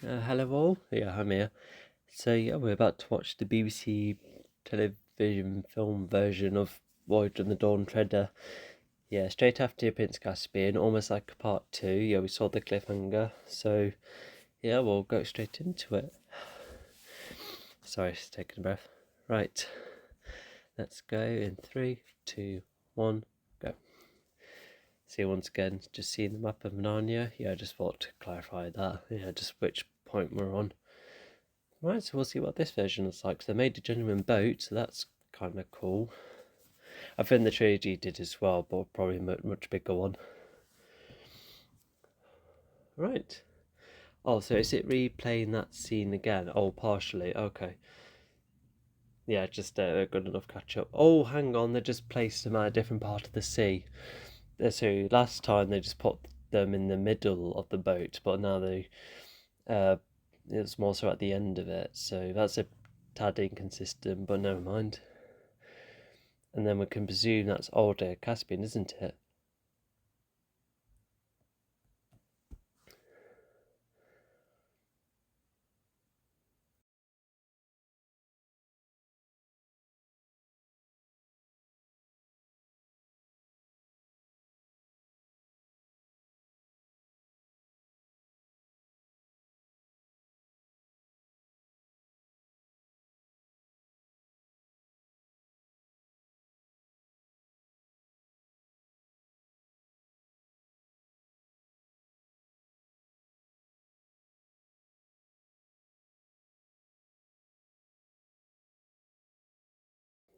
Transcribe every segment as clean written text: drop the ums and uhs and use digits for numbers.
Hello all. Yeah, I'm here. So yeah, we're about to watch the BBC television film version of Voyage and the Dawn Treader. Yeah, straight after Prince Caspian, almost like a part two. Yeah, we saw the cliffhanger. So yeah, we'll go straight into it. Sorry, just taking a breath. Right, let's go in 3, 2, 1, go. See, once again, just seeing the map of Narnia. Yeah, I just thought to clarify that. Yeah, just which point we're on. Right, so we'll see what this version looks like. So they made a genuine boat, so that's kind of cool. I think the trilogy did as well, but probably a much bigger one. Right. Oh, so is it replaying that scene again? Oh, partially. Okay. Yeah, just a good enough catch up. Oh, hang on, they just placed them at a different part of the sea. So last time they just put them in the middle of the boat, but now uh, it's more so at the end of it. So that's a tad inconsistent, but never mind. And then we can presume that's older Caspian, isn't it?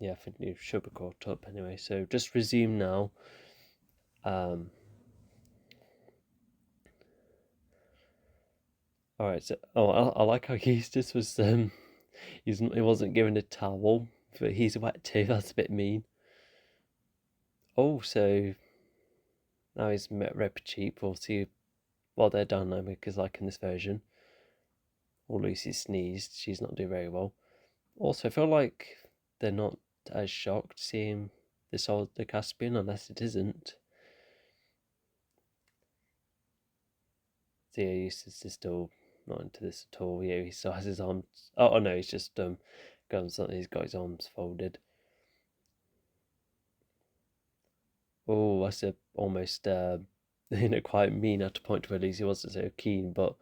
Yeah, I think you should be caught up anyway. So just resume now. Um, all right. So, I like how Eustace was he wasn't given a towel, but he's wet too. That's a bit mean. Oh, so now he's met Rep cheap. We'll see what their dynamic is like in this version. Or Lucy sneezed. She's not doing very well. Also, I feel like they're not as shocked seeing this old the Caspian, unless it isn't. So yeah, Eustace is still not into this at all. Yeah, he still has his arms. Oh no, he's just got something. He's got his arms folded. Oh, that's a almost quite mean at a point where Lucy wasn't so keen, but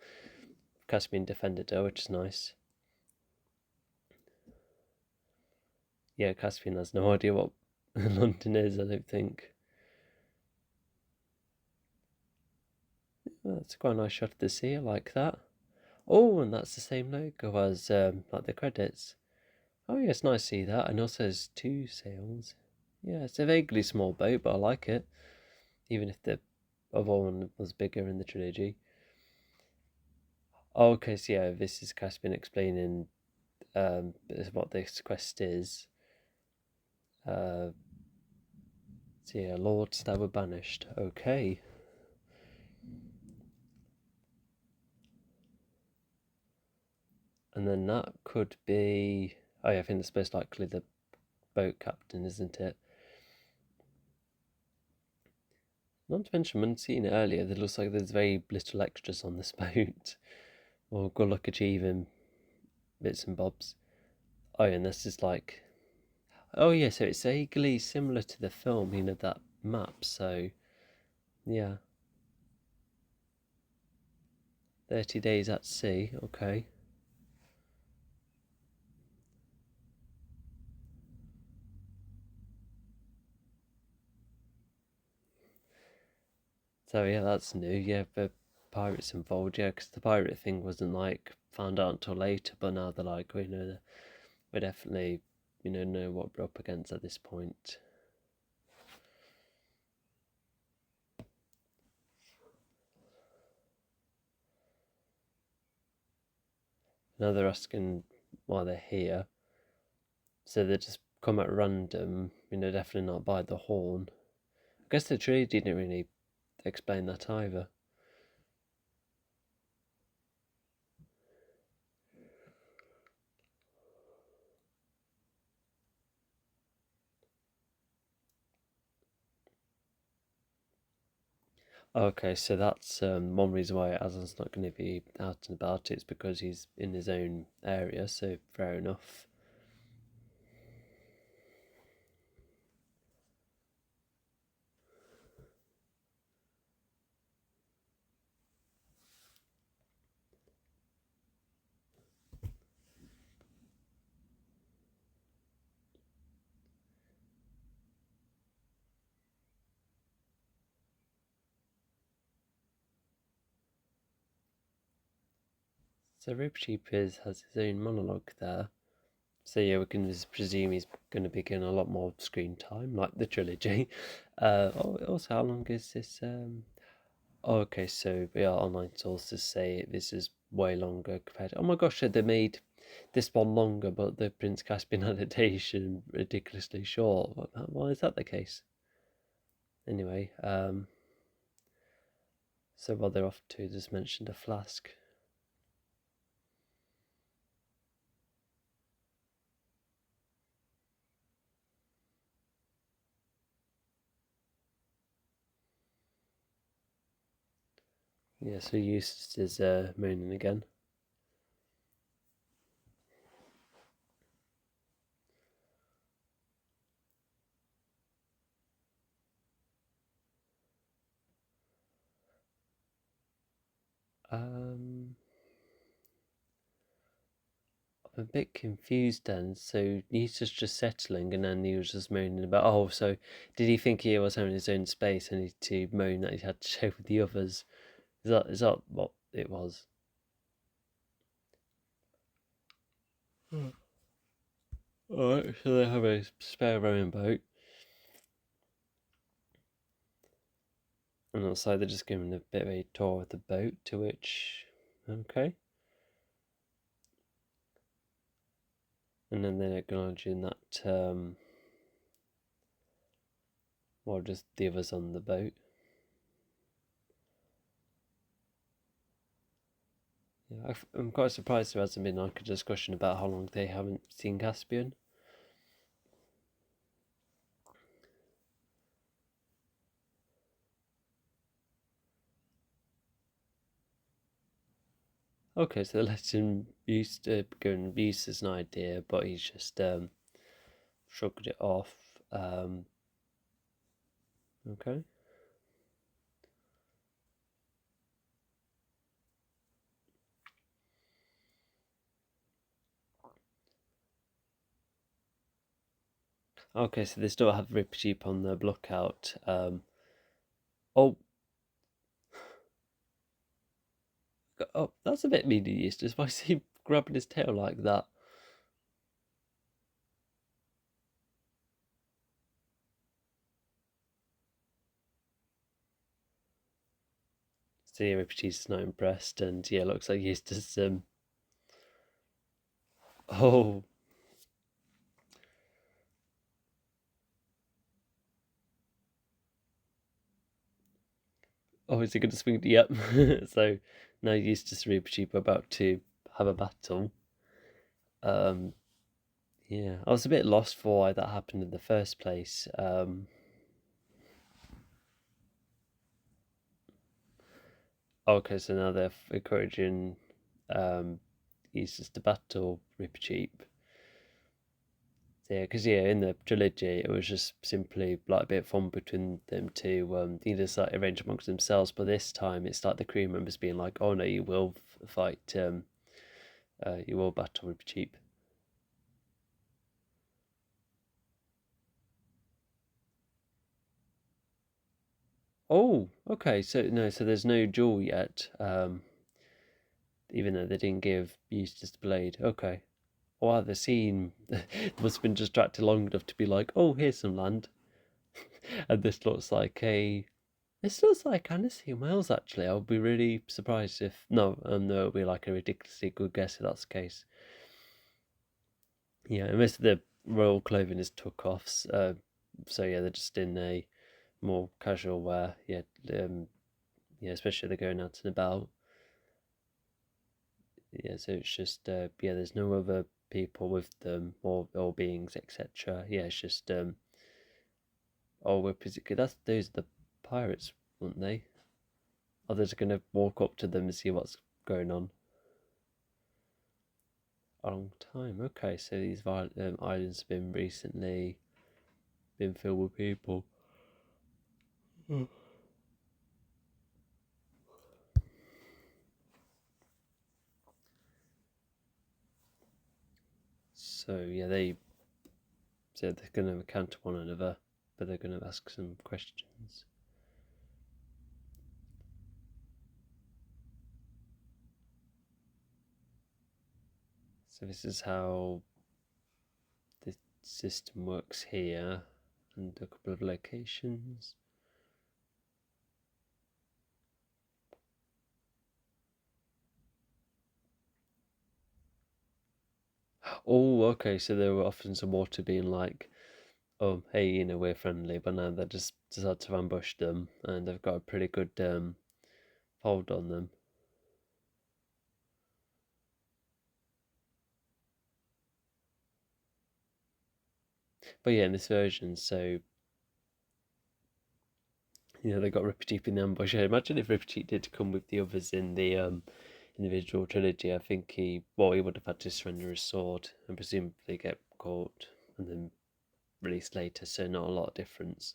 Caspian defended her, which is nice. Yeah, Caspian has no idea what London is. I don't think. That's quite a nice shot of the sea. I like that. Oh, and that's the same logo as like the credits. Oh yeah, it's nice to see that. And also there's two sails. Yeah, it's a vaguely small boat, but I like it. Even if the other one was bigger in the trilogy. Oh, okay, so yeah, this is Caspian explaining what this quest is. Uh, so yeah, lords that were banished. Okay. And then that could be. Oh yeah, I think it's most likely the boat captain, isn't it? Not to mention, when seen it earlier, it looks like there's very little extras on this boat. Or good luck achieving bits and bobs. Oh, and this is like. Oh, yeah, so it's vaguely similar to the film, that map, so. Yeah. 30 days at sea, okay. So, yeah, that's new. Yeah, the pirates involved, yeah, because the pirate thing wasn't like found out until later, but now they're like, we definitely, know what we're up against at this point. Now they're asking why they're here. So they just come at random, definitely not by the horn. I guess the tree didn't really explain that either. Okay, so that's one reason why Aslan's not going to be out and about. It's because he's in his own area, so fair enough. So Ribsheep has his own monologue there. So yeah, we can just presume he's going to be getting a lot more screen time, like the trilogy. Also, how long is this? Oh, okay, so yeah, online sources say this is way longer compared. Oh my gosh, they made this one longer, but the Prince Caspian adaptation ridiculously short. Why is that the case? Anyway, so while they're off to, just mentioned a flask. Yeah, so Eustace is moaning again. Um, I'm a bit confused then. So Eustace just settling, and then he was just moaning about. Oh, so did he think he was having his own space and he to moan that he had to share with the others? Is that what it was? Alright, so they have a spare rowing boat, and outside they're just giving a bit of a tour of the boat, to which, okay. And then they're acknowledging that, well, just the others on the boat. Yeah, I'm quite surprised there hasn't been like a discussion about how long they haven't seen Caspian. Okay, so they let him use to go and use as an idea, but he's just shrugged it off. Okay. Okay, so they still have Rip Sheep on the lookout. Oh, oh, that's a bit mean to Eustace. Why is he grabbing his tail like that? So yeah, Rip Sheep's not impressed, and yeah, looks like Eustace. Oh, oh, is he going to swing? Yep. So now Eustace and Rip Sheep are about to have a battle. Um, yeah, I was a bit lost for why that happened in the first place. Okay, so now they're encouraging Eustace to battle Rip Cheap. Yeah, because yeah, in the trilogy, it was just simply like a bit of fun between them two. They just like arrange amongst themselves, but this time it's like the crew members being like, "Oh no, you will fight. You will battle Rip Cheap." Oh, okay. So no, so there's no duel yet. Even though they didn't give Eustace the blade. Okay. Wow, the scene must have been distracted long enough to be like, oh, here's some land. And this looks like Annecy Wales actually. I would be really surprised if no, it would be like a ridiculously good guess if that's the case. Yeah, and most of the royal clothing is took offs. So yeah, they're just in a more casual wear. Yeah, yeah, especially they're going out and about. Yeah, so it's just yeah, there's no other people with them or beings, etc. Yeah, it's just oh, we're particularly that's those are the pirates, weren't they? Others are going to walk up to them and see what's going on. A long time. Okay, so these islands have been recently been filled with people. So yeah, they're going to encounter one another, but they're going to ask some questions. So this is how the system works here, and a couple of locations. Oh, okay. So there were often some water being like, "Oh, hey, we're friendly," but now they just decide to ambush them, and they've got a pretty good hold on them. But yeah, in this version, so they got Ripperdeep in the ambush. I imagine if Ripperdeep did come with the others in the individual trilogy, I think he would have had to surrender his sword and presumably get caught and then released later. So not a lot of difference.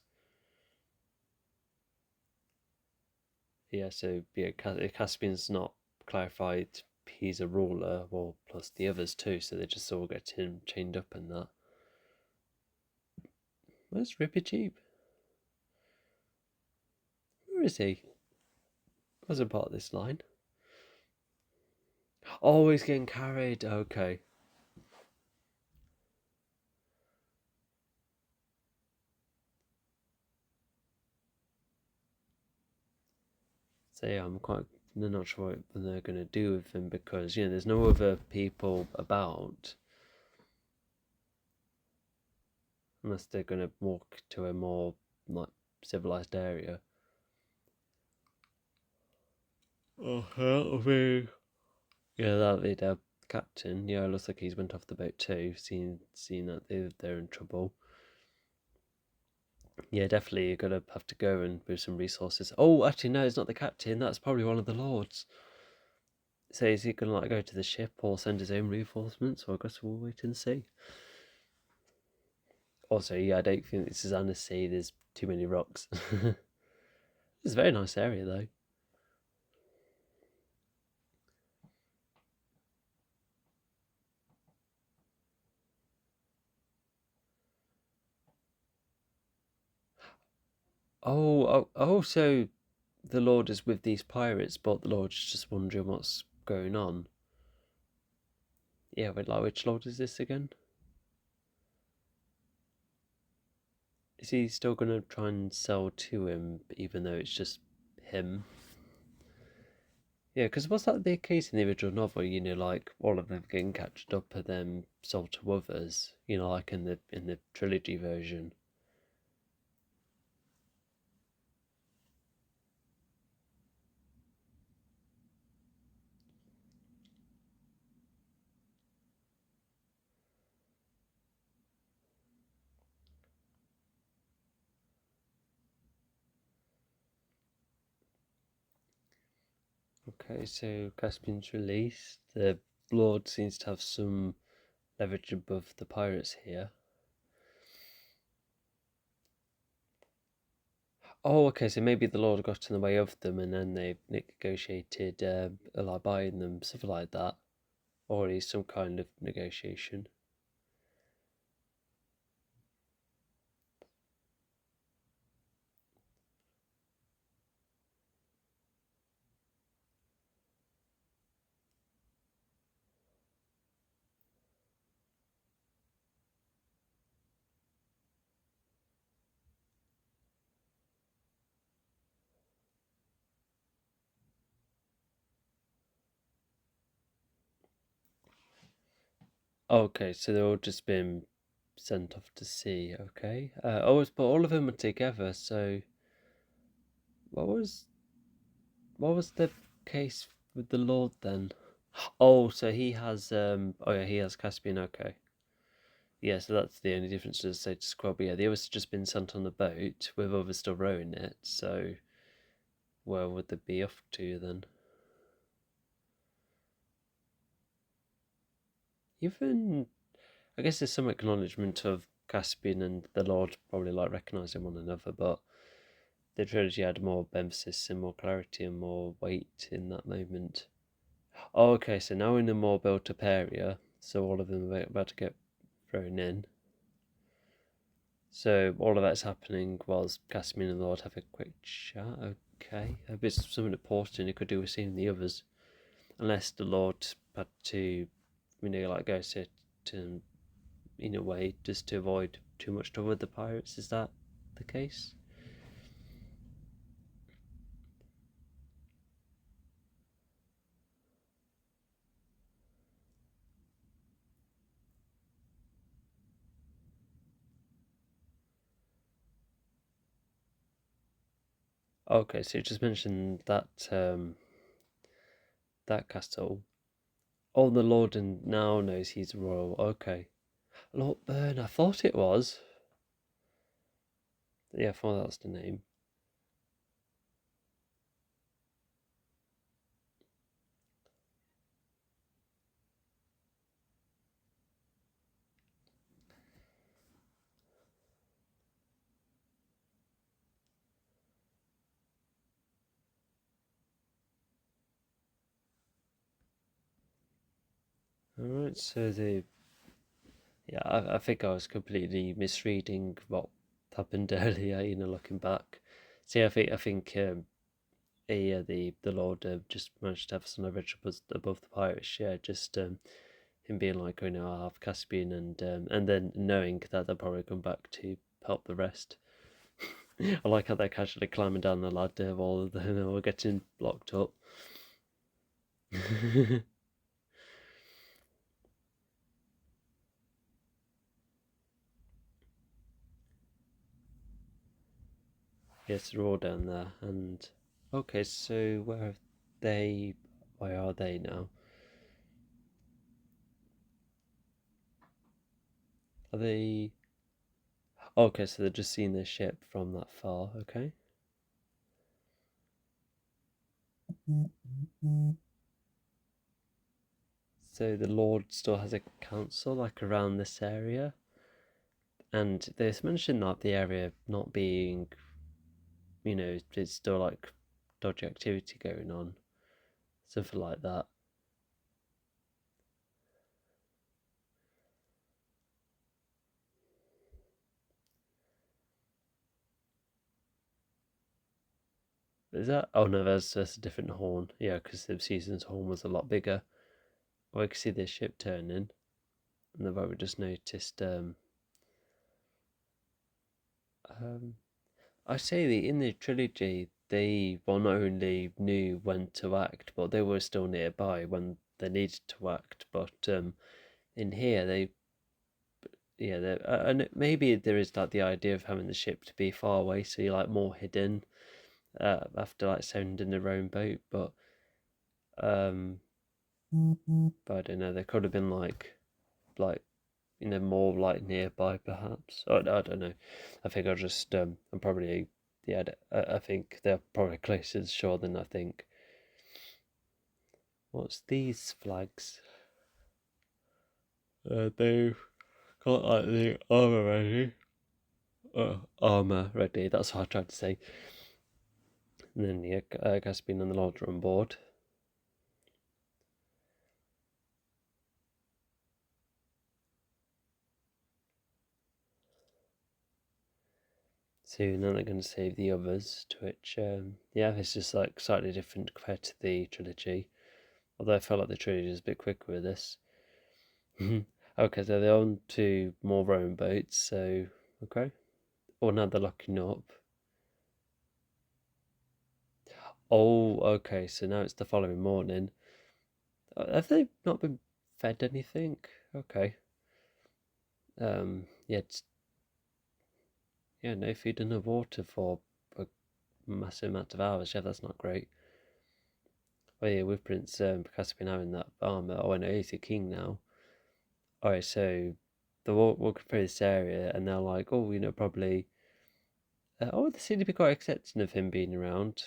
Yeah. So yeah, Caspian's not clarified. He's a ruler, well, plus the others too. So they just all get him chained up and that. Where's Ripperdeep? Where is he? Wasn't part of this line. Oh, he's getting carried. Okay. So yeah, I'm quite not sure what they're going to do with him because there's no other people about unless they're going to walk to a more like civilized area. Oh, that'll be yeah, that'll be the captain. Yeah, it looks like he's went off the boat too. Seeing that they're in trouble. Yeah, definitely you're gonna have to go and move some resources. Oh, actually no, it's not the captain. That's probably one of the lords. So is he gonna go to the ship or send his own reinforcements? Or I guess we'll wait and see. Also, yeah, I don't think this is Annecy. There's too many rocks. It's a very nice area, though. So the Lord is with these pirates, but the Lord's just wondering what's going on. Yeah, but which Lord is this again? Is he still gonna try and sell to him, even though it's just him? Yeah, because was that the case in the original novel? Like all of them getting captured up and then sold to others. Like in the trilogy version. Okay, so Caspian's released. The Lord seems to have some leverage above the pirates here. Oh, okay, so maybe the Lord got in the way of them and then they negotiated like buying them, something like that. Or at least some kind of negotiation. Okay, so they're all just been sent off to sea, okay. But all of them are together, so what was what was the case with the Lord then? Oh, so he has he has Caspian, okay. Yeah, so that's the only difference to the status quo. But yeah, the others have just been sent on the boat with others still rowing it. So where would they be off to then? Even, I guess there's some acknowledgement of Caspian and the Lord probably like recognising one another, but the trilogy had more emphasis and more clarity and more weight in that moment. Oh, okay, so now in a more built up area, so all of them are about to get thrown in. So all of that's happening whilst Caspian and the Lord have a quick chat. Okay, I hope it's something important he could do with seeing the others, unless the Lord had to, like go sit and in a way just to avoid too much trouble with the pirates. Is that the case? Okay, so you just mentioned that castle. Oh, the Lord and now knows he's royal. Okay, Lord Burn. I thought it was. Yeah, I thought that was the name. All right, so the yeah, I think I was completely misreading what happened earlier. Looking back. See, I think yeah, the Lord just managed to have some leverage above the pirates. Yeah, just him being like, I have Caspian, and then knowing that they'll probably come back to help the rest. I like how they're casually climbing down the ladder while all of them are getting blocked up. Yes, they're all down there. And okay, so where have they? Where are they now? Are they? Okay, so they're just seeing their ship from that far. Okay. So the Lord still has a council like around this area, and there's mentioned that the area not being, it's still like dodgy activity going on, something like that. Is that? Oh no, there's a different horn. Yeah, because the season's horn was a lot bigger. Oh, I can see this ship turning, and the boat just noticed. Um, I say that in the trilogy, they well not only knew when to act, but they were still nearby when they needed to act. But in here, yeah, and maybe there is like the idea of having the ship to be far away, so you're like more hidden after like sending their own boat. Um, but I don't know. They could have been like more like nearby, perhaps. I don't know. I think I'll just I'm probably yeah. I think they're probably closer to shore than I think. What's these flags? They've got like the armor ready. Armor ready. That's what I tried to say. And then yeah, Caspian and the Lord are on board. So now they're going to save the others. To which yeah, it's just like slightly different compared to the trilogy. Although I felt like the trilogy is a bit quicker with this. Okay, so they're on to more rowing boats. So okay. Oh, now they're locking up. Oh, okay. So now it's the following morning. Have they not been fed anything? Okay. Yeah, yeah, no food and no water for a massive amount of hours. Yeah, that's not great. Oh yeah, with Prince Caspian having that armor. Oh, I know he's a king now. Alright, so they're walking through this area, and they're like, oh, probably. Oh, they seem to be quite accepting of him being around.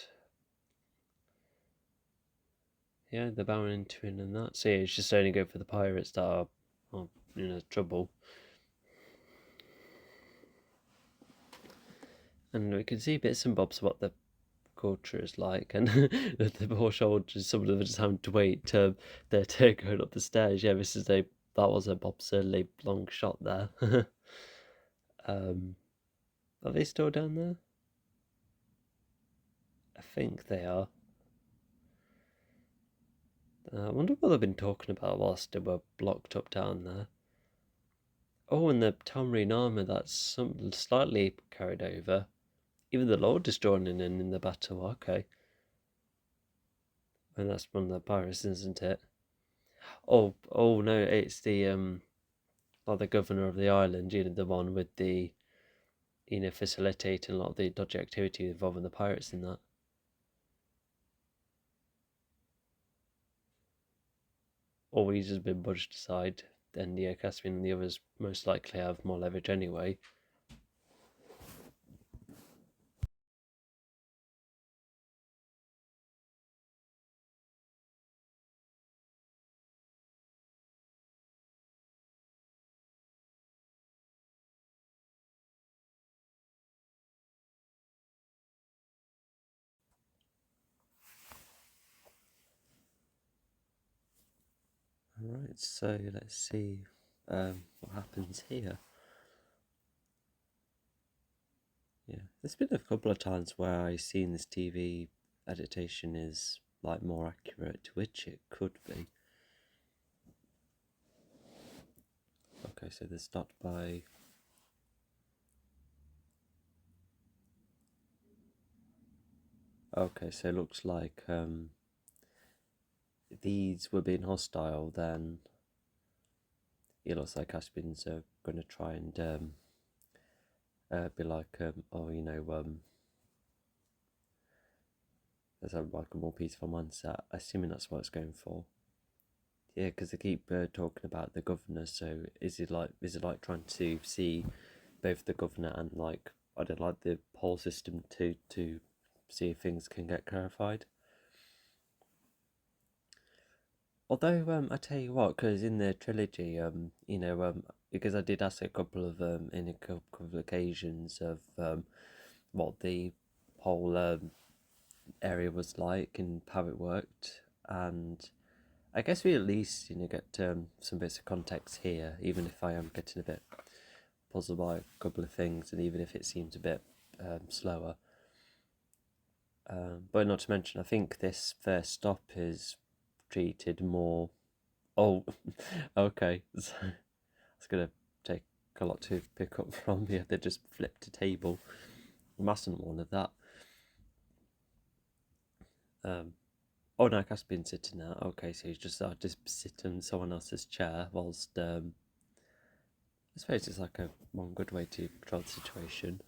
Yeah, the bowing into it and that. So yeah, it's just only go for the pirates that are trouble. And we can see bits and bobs what the culture is like, and the poor soldiers, some of them are just having to wait to their turn going up the stairs. Yeah, that was a absurdly long shot there. um, are they still down there? I think they are. I wonder what they've been talking about whilst they were blocked up down there. Oh, and the tamarind armour, that's some slightly carried over. Even the Lord is joining in the battle. Okay, and that's one of the pirates, isn't it? Oh no, it's the like the governor of the island. The one with the facilitating a lot of the dodgy activity involving the pirates in that. Or he's just been budged aside. Then the Caspian and the others most likely have more leverage anyway. Alright, so let's see what happens here. Yeah, there's been a couple of times where I've seen this TV adaptation is like more accurate, which it could be. Okay, so they start by okay, so it looks like these were being hostile, then it looks like Caspians are going to try and be like, there's like a more peaceful mindset. Assuming that's what it's going for. Yeah, because they keep talking about the governor. So is it like trying to see both the governor and like I don't like the whole system to see if things can get clarified. Although I tell you what, because in the trilogy, because I did ask a couple of in a couple of occasions of what the whole area was like and how it worked, and I guess we at least get some bits of context here, even if I am getting a bit puzzled by a couple of things, and even if it seems a bit slower. But not to mention, I think this first stop is treated more. Oh, okay. So it's gonna take a lot to pick up from here. They just flipped a table. Mustn't one of that. Oh no, Caspian's sitting there. Okay, so he's just sitting in someone else's chair whilst I suppose it's like one good way to control the situation.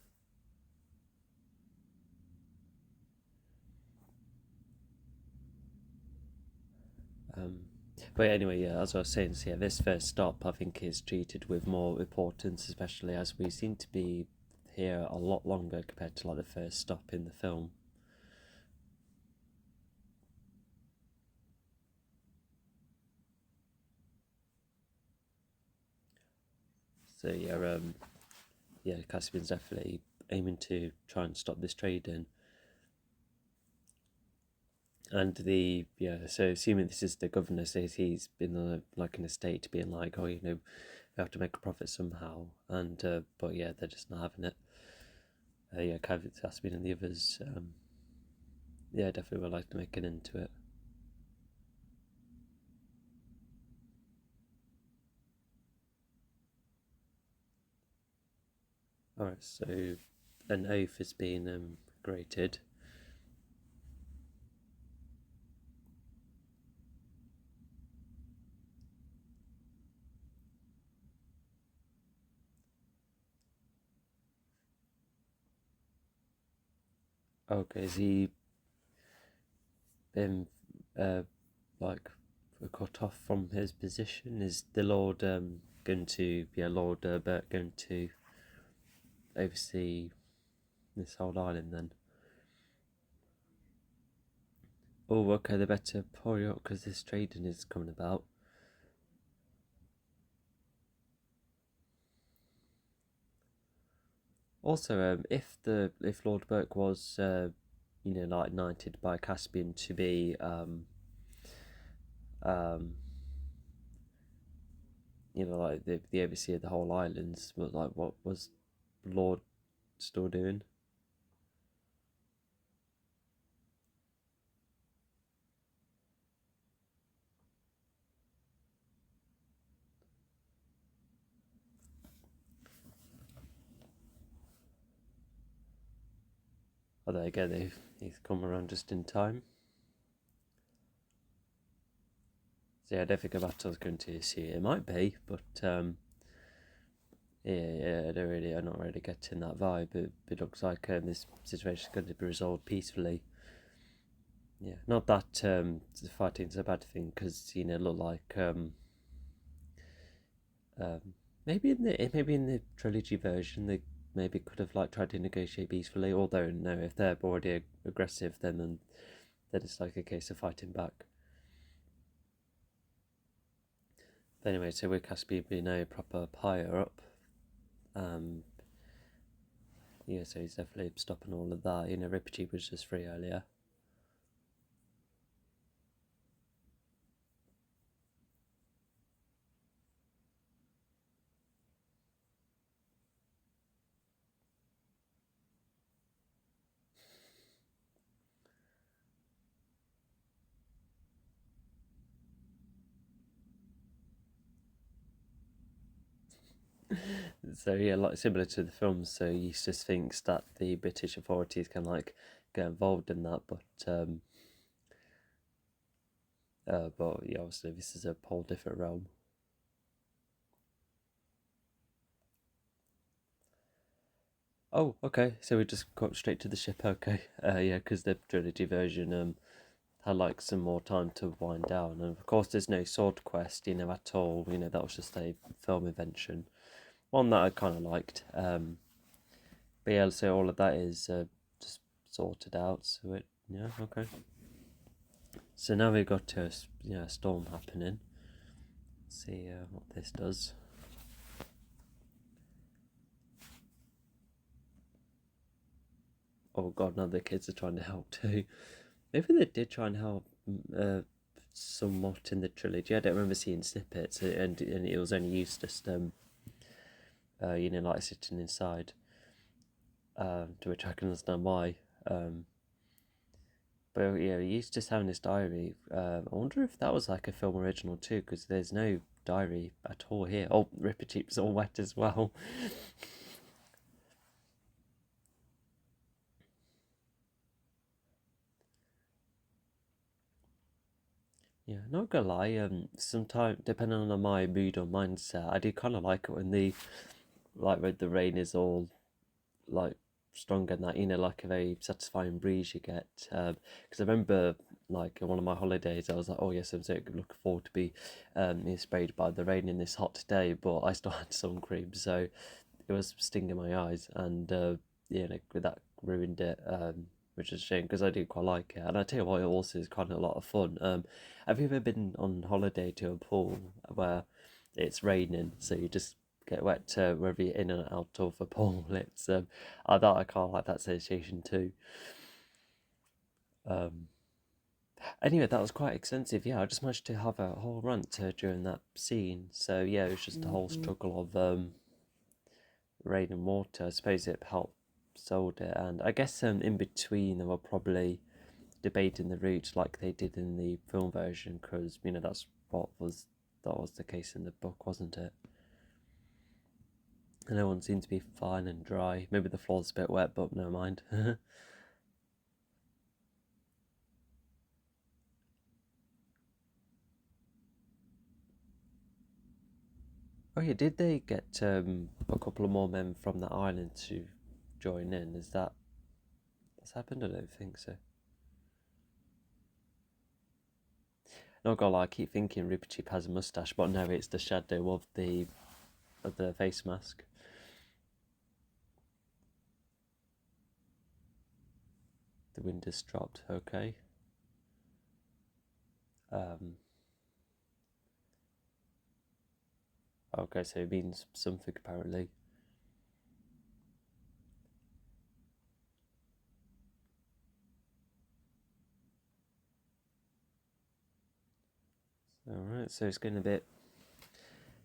Um, but anyway, yeah, as I was saying, so yeah, this first stop I think is treated with more importance, especially as we seem to be here a lot longer compared to like the first stop in the film. So yeah, Caspian's definitely aiming to try and stop this trading. And so assuming this is the governor, says he's been like in a state being like, oh, we have to make a profit somehow, and but yeah, they're just not having it. Yeah, Caspian and the others, yeah, definitely would like to make an end to it. Alright, so an oath has been created. Okay, has he been like cut off from his position? Is the Lord going to be a Lord Bert going to oversee this whole island then? Oh, okay, they better hurry up because this trading is coming about. Also, if Lord Burke was, like knighted by Caspian to be, um, like the overseer of the whole islands, but like, what was Lord still doing? Although again, he's come around just in time. So yeah, I don't think a battle's going to see it. It might be, but yeah, I'm not really getting that vibe. It looks like this situation is going to be resolved peacefully. Yeah, not that the fighting's a bad thing, because look like um, maybe in the trilogy version they maybe could have like tried to negotiate peacefully. Although no, if they're already aggressive, then it's like a case of fighting back. But anyway, so with Caspian being a proper higher up, um, yeah, so he's definitely stopping all of that. Ripperty was just free earlier. So yeah, like similar to the films, so Eustace thinks that the British authorities can like get involved in that, but yeah, obviously this is a whole different realm. Oh, okay. So we just got straight to the ship. Okay. Yeah, because the trilogy version had like some more time to wind down, and of course there's no sword quest, at all. That was just a film invention, one that I kind of liked. But yeah, so all of that is just sorted out. So yeah, okay. So now we've got a storm happening. See what this does. Oh god, now the kids are trying to help too. Maybe they did try and help somewhat in the trilogy. I don't remember seeing snippets, and it was only used just like sitting inside. To which I can understand why. But yeah, he used just having his diary. I wonder if that was like a film original too, because there's no diary at all here. Oh, Ripper Cheap's all wet as well. Yeah, not gonna lie. Sometimes depending on my mood or mindset, I do kind of like it when when the rain is all like stronger than that. Like a very satisfying breeze you get. Because I remember like in one of my holidays, I was like, oh yes, I'm so looking forward to be sprayed by the rain in this hot day, but I still had sun cream, so it was stinging my eyes, and that ruined it. Which is a shame because I do quite like it, and I tell you what, it also is kind of a lot of fun. Have you ever been on holiday to a pool where it's raining, so you just get wet wherever you're in and out of a pool? It's I can't like that sensation too. Um, anyway, that was quite extensive. Yeah, I just managed to have a whole rant during that scene. So yeah, it was just a whole struggle of rain and water. I suppose it helped sold it, and I guess in between they were probably debating the route like they did in the film version, because that was the case in the book, wasn't it? And everyone seemed to be fine and dry. Maybe the floor's a bit wet, but never mind. Oh yeah, did they get a couple of more men from that island to join in? Is that's happened? I don't think so. Not gonna lie, I keep thinking Rupert Chip has a mustache, but no, it's the shadow of the face mask. The wind has dropped. Okay. Um, okay, so it means something apparently. Alright, so it's getting a bit.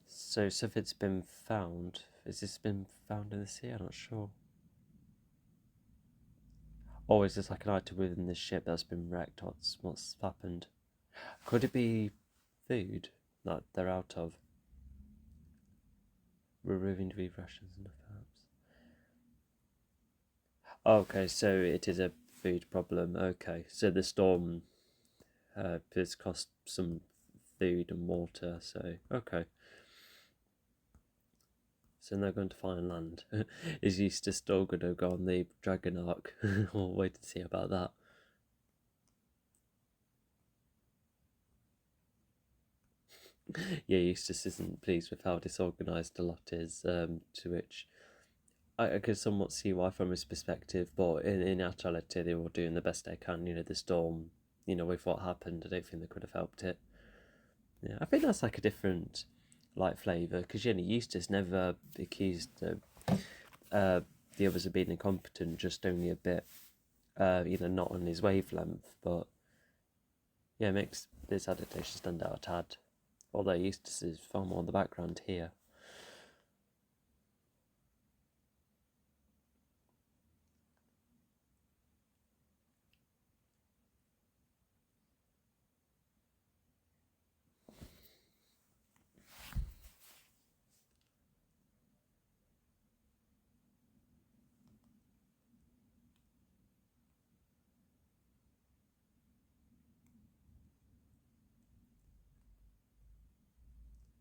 So something's been found. Has this been found in the sea? I'm not sure. Or is this like an item within the ship that's been wrecked? What's happened? Could it be food that they're out of? Removing the rations and perhaps. Okay, so it is a food problem. Okay, so the storm has cost some food and water. So okay, so they're going to find land. Is Eustace still going to go on the Dragon Arc? We'll wait and see about that. Yeah, Eustace isn't pleased with how disorganised a lot is. To which I could somewhat see why from his perspective, but in actuality, they were doing the best they can. The storm. With what happened, I don't think they could have helped it. Yeah, I think that's like a different like flavour because Eustace never accused uh, the others of being incompetent, just only a bit, not on his wavelength. But yeah, it makes this adaptation stand out a tad. Although Eustace is far more in the background here.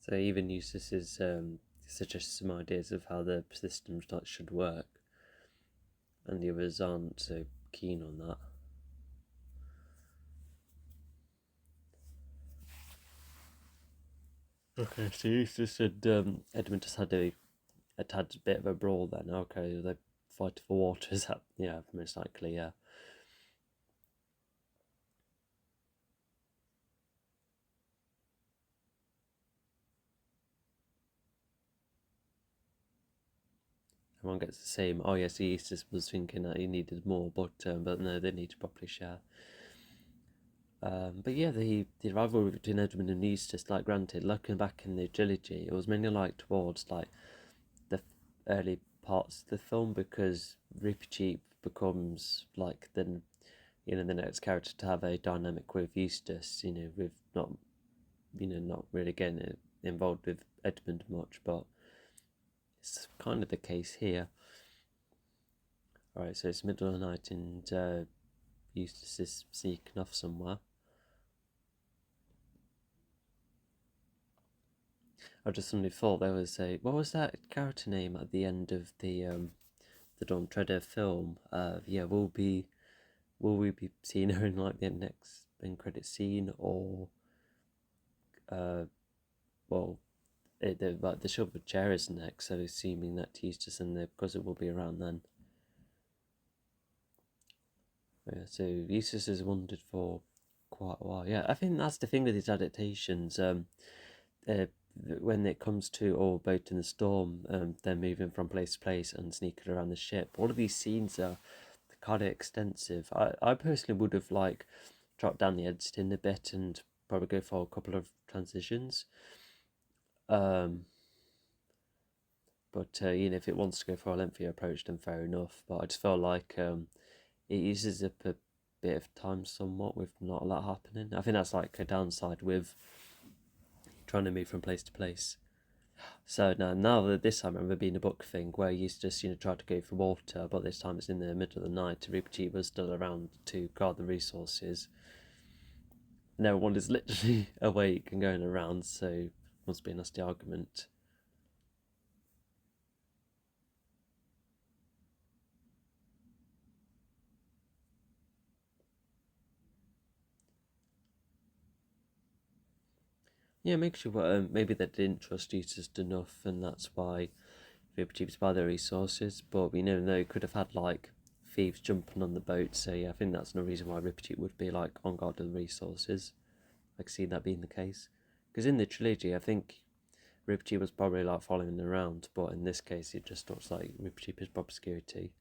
So even Eustace is suggests some ideas of how the system should work, and the others aren't so keen on that. Okay, so Eustace and Edmund just had a tad bit of a brawl then. Okay, they fight for water. Is that yeah, most likely yeah. Everyone gets the same. Oh yes, Eustace was thinking that he needed more, but no, they need to properly share. But yeah, the rivalry between Edmund and Eustace, like granted, looking back in the trilogy, it was mainly like towards like the early parts of the film because Reepicheep becomes like the next character to have a dynamic with Eustace. With not really getting involved with Edmund much, but it's kind of the case here. Alright, so it's middle of the night and Eustace is sneaking off somewhere. I just suddenly thought there was a what was that character name at the end of the Dawn Treader film? Yeah, will we be seeing her in like the next end credit scene or uh well the silver chair is next, so assuming that Eustace and the cousin will be around then. Yeah, so Eustace has wandered for quite a while. Yeah, I think that's the thing with these adaptations. Uh, when it comes to all Boat in the Storm, they're moving from place to place and sneaking around the ship. All of these scenes are kind of extensive. I personally would have like dropped down the editing a bit and probably go for a couple of transitions. Um, but if it wants to go for a lengthier approach, then fair enough. But I just felt like it uses up a bit of time somewhat with not a lot happening. I think that's like a downside with trying to move from place to place. So now that this time I remember being a book thing where you just try to go for water, but this time it's in the middle of the night. Ripchi was still around to guard the resources. No one is literally awake and going around, so must be a nasty argument. Yeah, makes you maybe they didn't trust you just enough, and that's why Ripchi was by the resources. But we know they could have had like thieves jumping on the boat, so yeah, I think that's no reason why Ripchi would be like on guard with the resources. like see that being the case. Because in the trilogy, I think Riptide was probably like following them around, but in this case, it just looks like Riptide is proper security.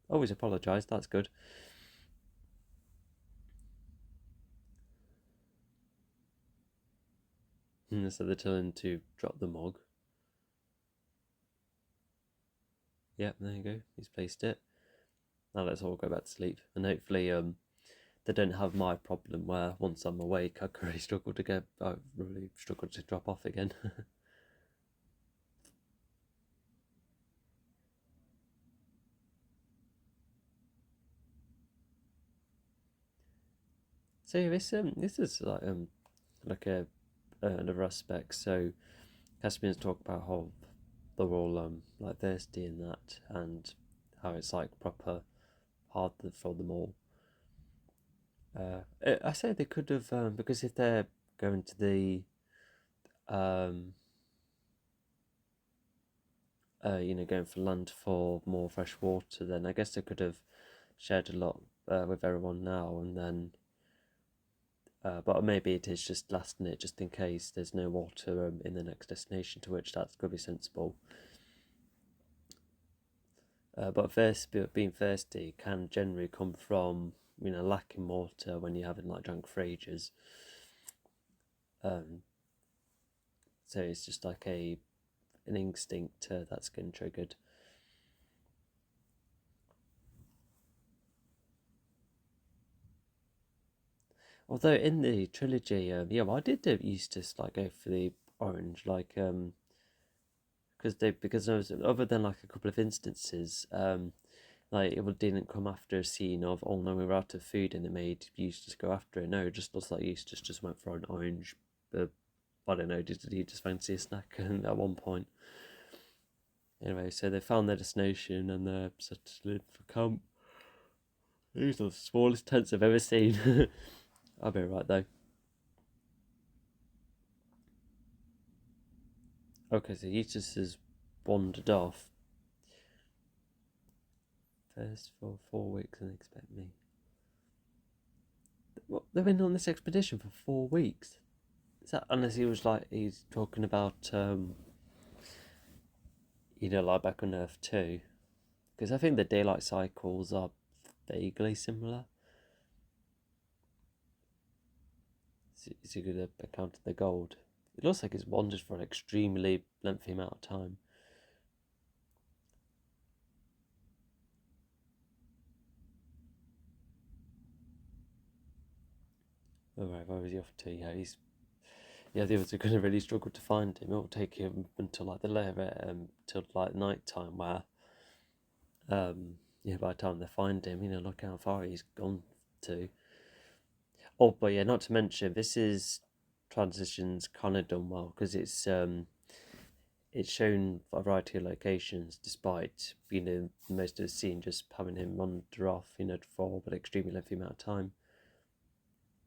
Always apologise. That's good. So they're telling him to drop the mug. Yep, there you go. He's placed it. Now let's all go back to sleep, and hopefully, they don't have my problem where once I'm awake, I really struggle to drop off again. So this is like a another aspect. So Caspians talk about how they're all like thirsty in that, and how it's like proper hard for them all. I say they could have because if they're going to the um, going for land for more fresh water, then I guess they could have shared a lot with everyone now, and then but maybe it is just lasting it just in case there's no water in the next destination, to which that's could be sensible. But being thirsty can generally come from lacking water when you haven't like drunk for ages. Um, so it's just like an instinct that's getting triggered. Although in the trilogy, yeah, well, I did used to like go for the orange, like because there was other than like a couple of instances, like it didn't come after a scene of oh no, we were out of food and it made Eustace go after it. No, it just looks like Eustace just went for an orange. I don't know, did he just fancy a snack at one point? Anyway, so they found their destination and they're set to live for camp. These are the smallest tents I've ever seen. I'll be right though. Okay, so Eustace has wandered off. First for 4 weeks and expect me. What, they've been on this expedition for 4 weeks? Is that unless he's talking about like back on Earth too? Because I think the daylight cycles are vaguely similar. Is a good account of the gold. It looks like it's wandered for an extremely lengthy amount of time. Alright, where was he off to? The others are going to really struggle to find him. It'll take him until like the later till like night time where by the time they find him, look how far he's gone to. Oh, but yeah, not to mention this is transitions kind of done well because it's shown a variety of locations despite most of the scene just having him wander off for an extremely lengthy amount of time.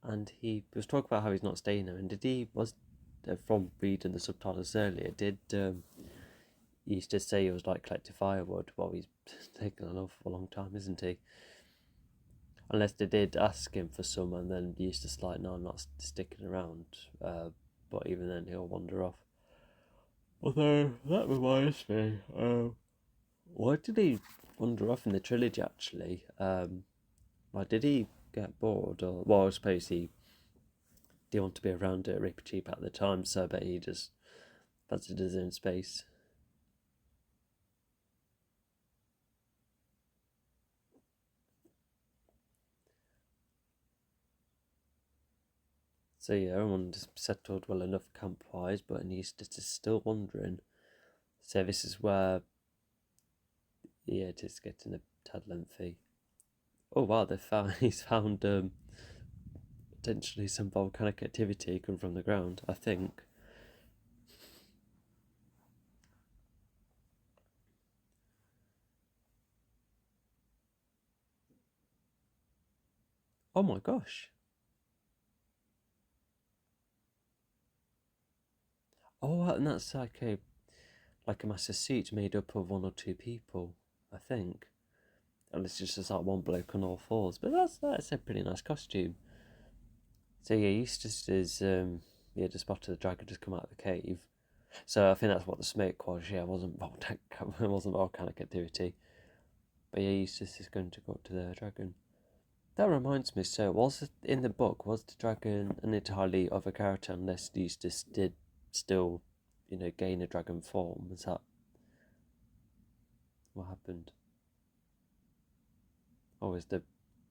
And he was talking about how he's not staying there. And did he was from reading the subtitles earlier? Did he used to say he was like collecting firewood? Well, he's taken an awful long time, isn't he? Unless they did ask him for some, and then he used to like, no, I'm not sticking around. But even then, he'll wander off. Although that reminds me, why did he wander off in the trilogy? Actually, like did he get bored, or well, I suppose he didn't want to be around it Ripper Cheap at the time, so I bet he just fancied his own space. So yeah, everyone's settled well enough camp-wise, but Eustace is still wandering. So this is where, yeah, it is getting a tad lengthy. Oh wow, he's found potentially some volcanic activity coming from the ground, I think. Oh my gosh. Oh, and that's like a massive suit made up of one or two people, I think. And it's just like one bloke on all fours. But that's a pretty nice costume. So yeah, Eustace is yeah, just spotted the dragon just come out of the cave. So I think that's what the smoke was. Yeah, it wasn't it wasn't volcanic activity. But yeah, Eustace is going to go up to the dragon. That reminds me. So was it in the book? Was the dragon an entirely other character unless Eustace did still, gain a dragon form? Is that what happened? Or is the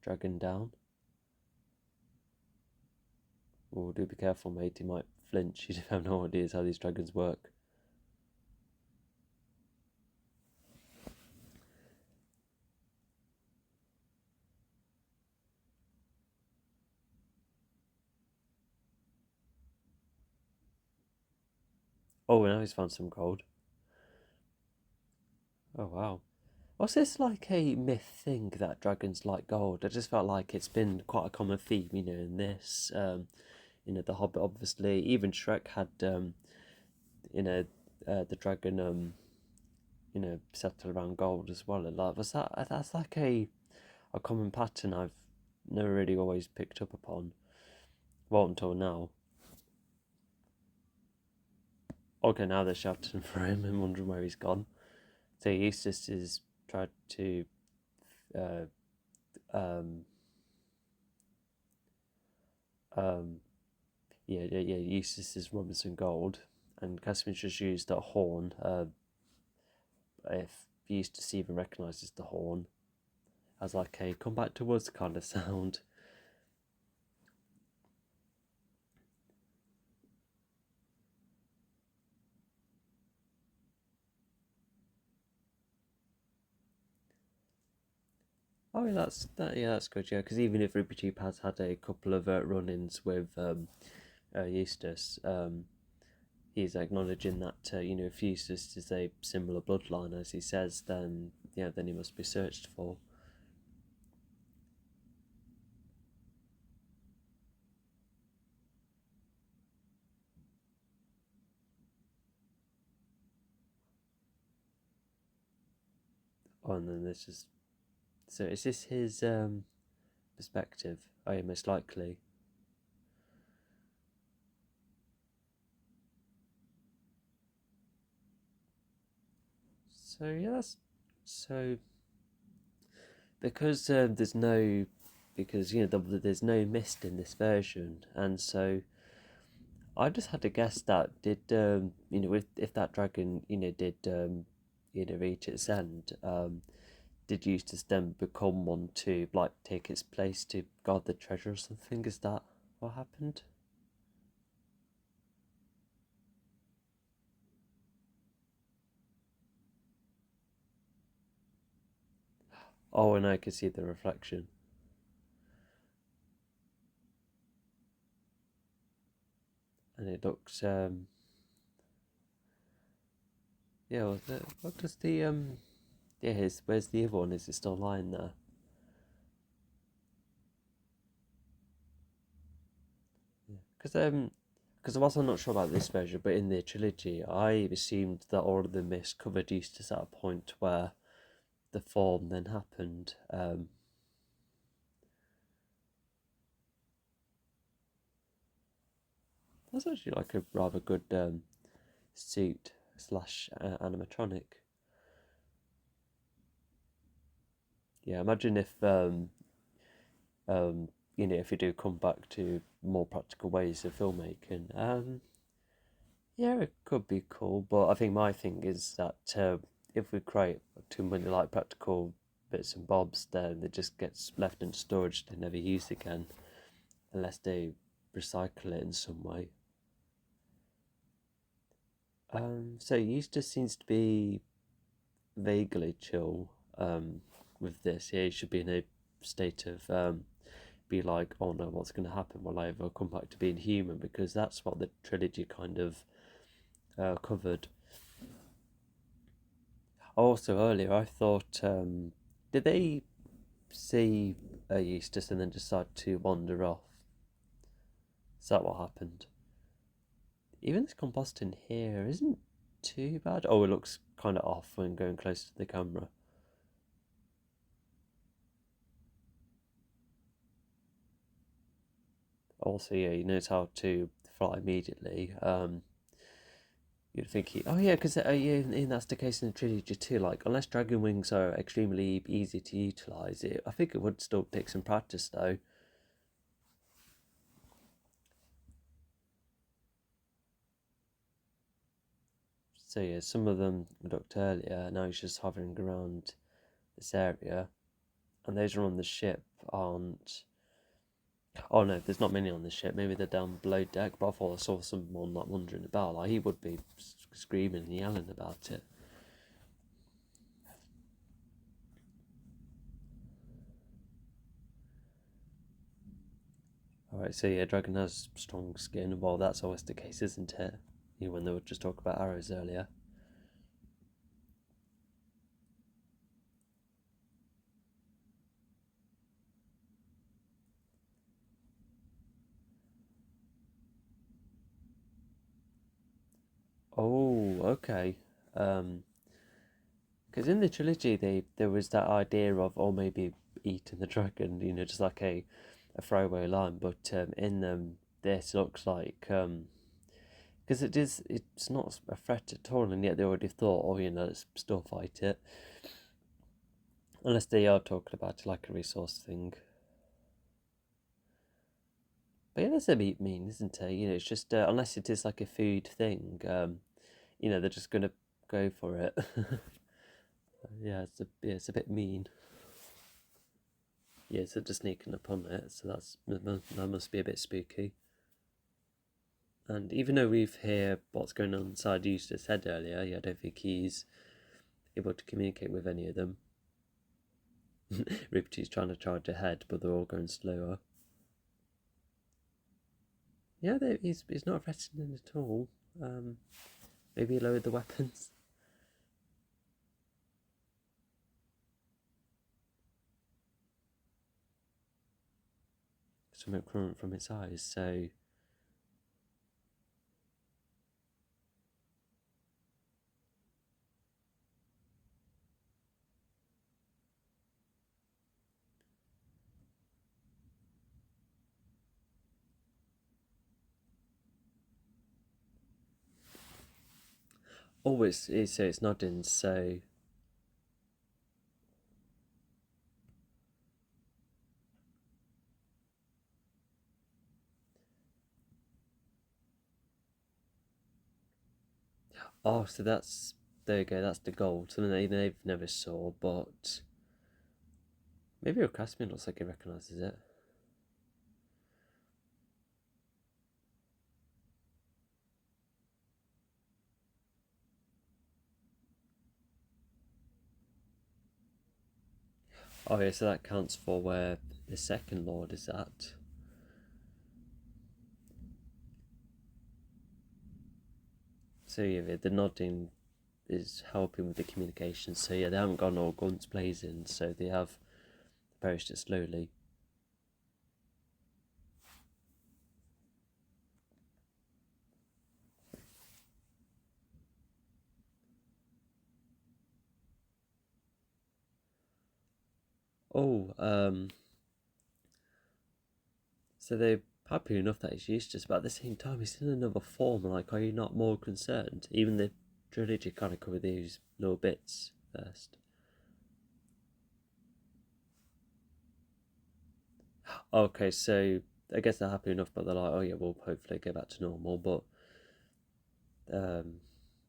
dragon down? Oh, do be careful, mate. He might flinch. You have no idea how these dragons work. Oh, now he's found some gold. Oh, wow. Was this like a myth thing that dragons like gold? I just felt like it's been quite a common theme, in this. The Hobbit, obviously. Even Shrek had, you know, the dragon, settled around gold as well. And like, that's like a common pattern I've never really always picked up upon. Well, until now. Okay, now they're shouting for him and wondering where he's gone. So Eustace is tried to uh, um, um, yeah, Eustace is Robinson Gold, and Casimir just used that horn. If Eustace even recognises the horn as like a "come back to us" kind of sound. Oh, yeah, that's good. Yeah, because even if Ruby Cheap has had a couple of run-ins with Eustace, he's acknowledging that if Eustace is a similar bloodline as he says, then then he must be searched for. Oh, and then this is so. Is this his perspective? Oh, yeah, most likely. So yeah, that's so because there's no because there's no mist in this version, and so I just had to guess that did if that dragon did reach its end, did Eustace then become one to like take its place to guard the treasure or something? Is that what happened? Oh, and I could see the reflection, and it looks yeah. What does the yeah? Where's the other one? Is it still lying there? Because because I was not sure about this version, but in the trilogy, I assumed that all of the mist covered Eustace at a point where the form then happened. That's actually like a rather good suit slash animatronic. Yeah, imagine if um, if you do come back to more practical ways of filmmaking. Yeah, it could be cool, but I think my thing is that if we create too many like practical bits and bobs, then it just gets left in storage to never use again, unless they recycle it in some way. So Eustace seems to be vaguely chill with this. Yeah, he should be in a state of be like, oh no, what's going to happen? Will I ever come back to being human? Because that's what the trilogy kind of covered. Also, earlier I thought, did they see Eustace and then decide to wander off? Is that what happened? Even this combustion here isn't too bad. Oh, it looks kind of off when going close to the camera. Also, yeah, he knows how to fly immediately. You'd think oh yeah, because yeah, that's the case in the trilogy too. Like, unless dragon wings are extremely easy to utilize, I think it would still take some practice though. So yeah, some of them we looked earlier. Now he's just hovering around this area, and those are on the ship aren't. Oh no, there's not many on the ship. Maybe they're down below deck. But I thought I saw someone like wandering about. Like he would be screaming and yelling about it. Alright, so yeah, dragon has strong skin. Well, that's always the case, isn't it? Even when they were just talking about arrows earlier. Oh, okay. Um, because in the trilogy, there was that idea of, oh, maybe eating the dragon, just like a throwaway line. But in this looks like because it's not a threat at all, and yet they already thought, oh, let's still fight it, unless they are talking about it like a resource thing. But yeah, that's a bit mean, isn't it? It's just unless it is like a food thing, they're just gonna go for it. Yeah, it's a bit mean. Yeah, so just sneaking up on it, so that must be a bit spooky. And even though we've heard what's going on inside Eustace's head earlier, yeah, I don't think he's able to communicate with any of them. Ripti's trying to charge ahead, but they're all going slower. Yeah, he's not threatening at all. Maybe he lowered the weapons. Something coming from its eyes, so. Oh, it's nodding, so. Oh, so there you go, that's the gold. Something they've never saw, but maybe your craftsman looks like he recognises it. Oh yeah, so that counts for where the second lord is at. So yeah, the nodding is helping with the communication. So yeah, they haven't gone all guns blazing, so they have approached it slowly. Oh, so they're happy enough that he's Eustace, but at the same time, he's in another form. Like, are you not more concerned? Even the trilogy kind of cover these little bits first. Okay, so I guess they're happy enough, but they're like, oh yeah, we'll hopefully get back to normal. But um,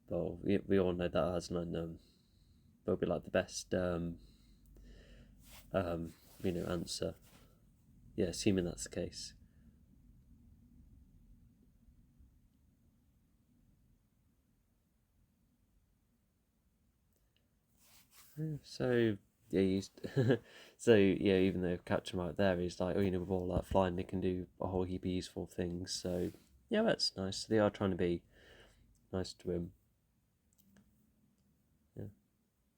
well, we all know that hasn't will be like the best answer. Yeah, assuming that's the case. So yeah, so yeah, even though Captain right there, he's like, oh, with all that flying, they can do a whole heap of useful things. So yeah, that's nice. They are trying to be nice to him. Yeah,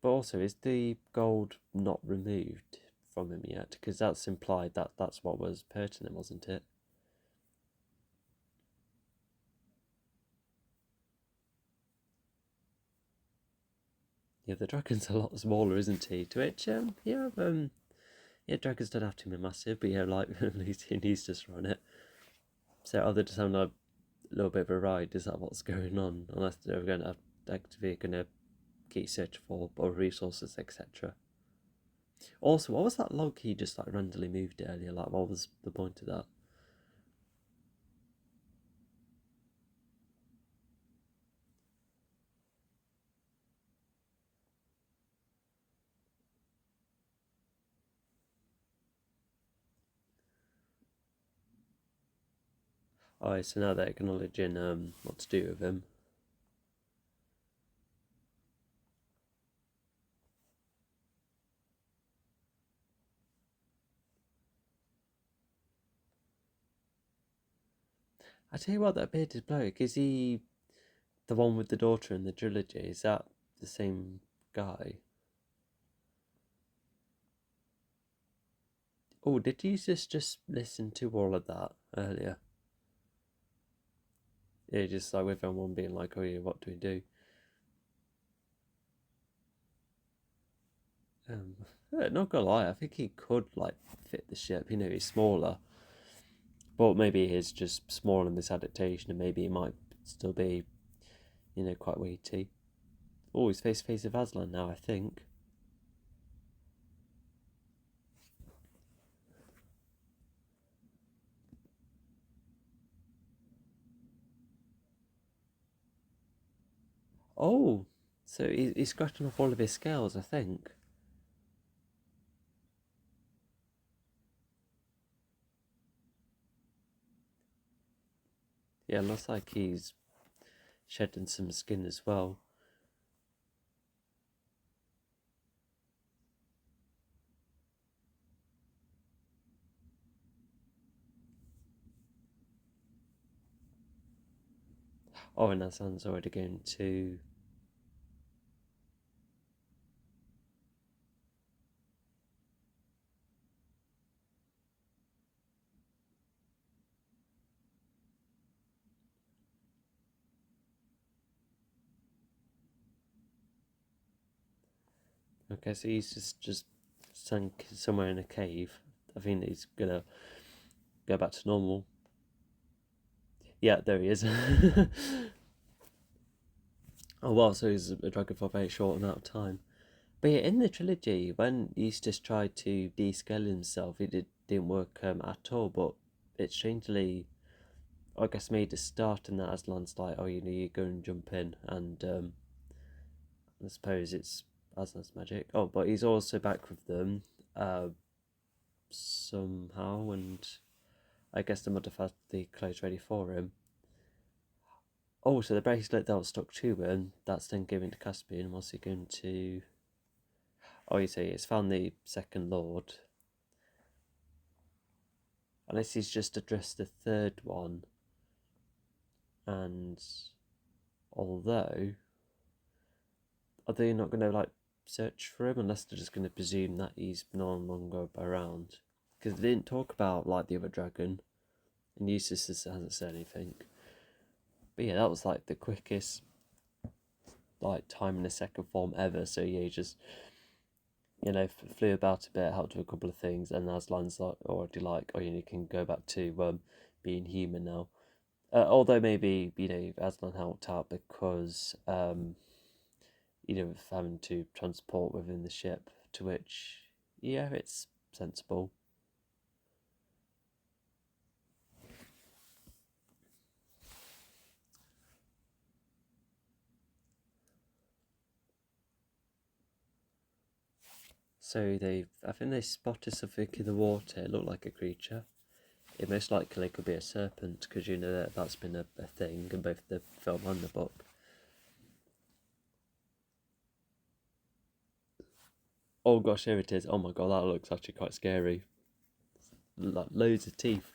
but also, is the gold not removed from him yet? Because that's implied that that's what was pertinent, wasn't it? Yeah, the dragon's a lot smaller, isn't he? To which, yeah, dragons don't have to be massive, but yeah, like at least he needs to run it. So are they just having a little bit of a ride? Is that what's going on? Unless they're going to actively going to keep searching for other resources, etc. Also, what was that log he just like randomly moved earlier? Like, what was the point of that? Oh, so now they're acknowledging what to do with him. I tell you what, that bearded bloke, is he the one with the daughter in the trilogy? Is that the same guy? Oh, did you just listen to all of that earlier? Yeah, just like with everyone being like, oh yeah, what do we do? Um, not gonna lie, I think he could like fit the ship. You know, he's smaller, but maybe he's just small in this adaptation, and maybe he might still be, quite weighty. Oh, he's face to face with Aslan now, I think. Oh, so he's scratching off all of his scales, I think. Yeah, looks like he's shedding some skin as well. Oh, and Aslan's already going to. Okay, so he's just sunk somewhere in a cave. I think he's gonna go back to normal. Yeah, there he is. Oh well, so he's a dragon for a very short amount of time. But yeah, in the trilogy, when Eustace tried to descale himself, didn't work at all. But it strangely, I guess, made a start in that Aslan's like, oh, you go and jump in, and I suppose it's Aslan's magic. Oh, but he's also back with them, uh, somehow, and I guess they might have had the clothes ready for him. Oh, so the bracelet that was stuck to him, that's then given to Caspian. What's he going to? Oh, you see, it's found the second lord. Unless he's just addressed the third one. And although, are they not going to like search for him unless they're just going to presume that he's no longer around? Because they didn't talk about like the other dragon, and Eustace hasn't said anything. But yeah, that was like the quickest like time in a second form ever. So yeah, he just flew about a bit, helped with a couple of things, and Aslan's like already like, oh, you can go back to being human now. Although maybe Aslan helped out because having to transport within the ship, to which yeah, it's sensible. So I think they spotted something in the water. It looked like a creature. It most likely could be a serpent because that's been a thing in both the film and the book. Oh gosh, here it is. Oh my god, that looks actually quite scary. Like loads of teeth.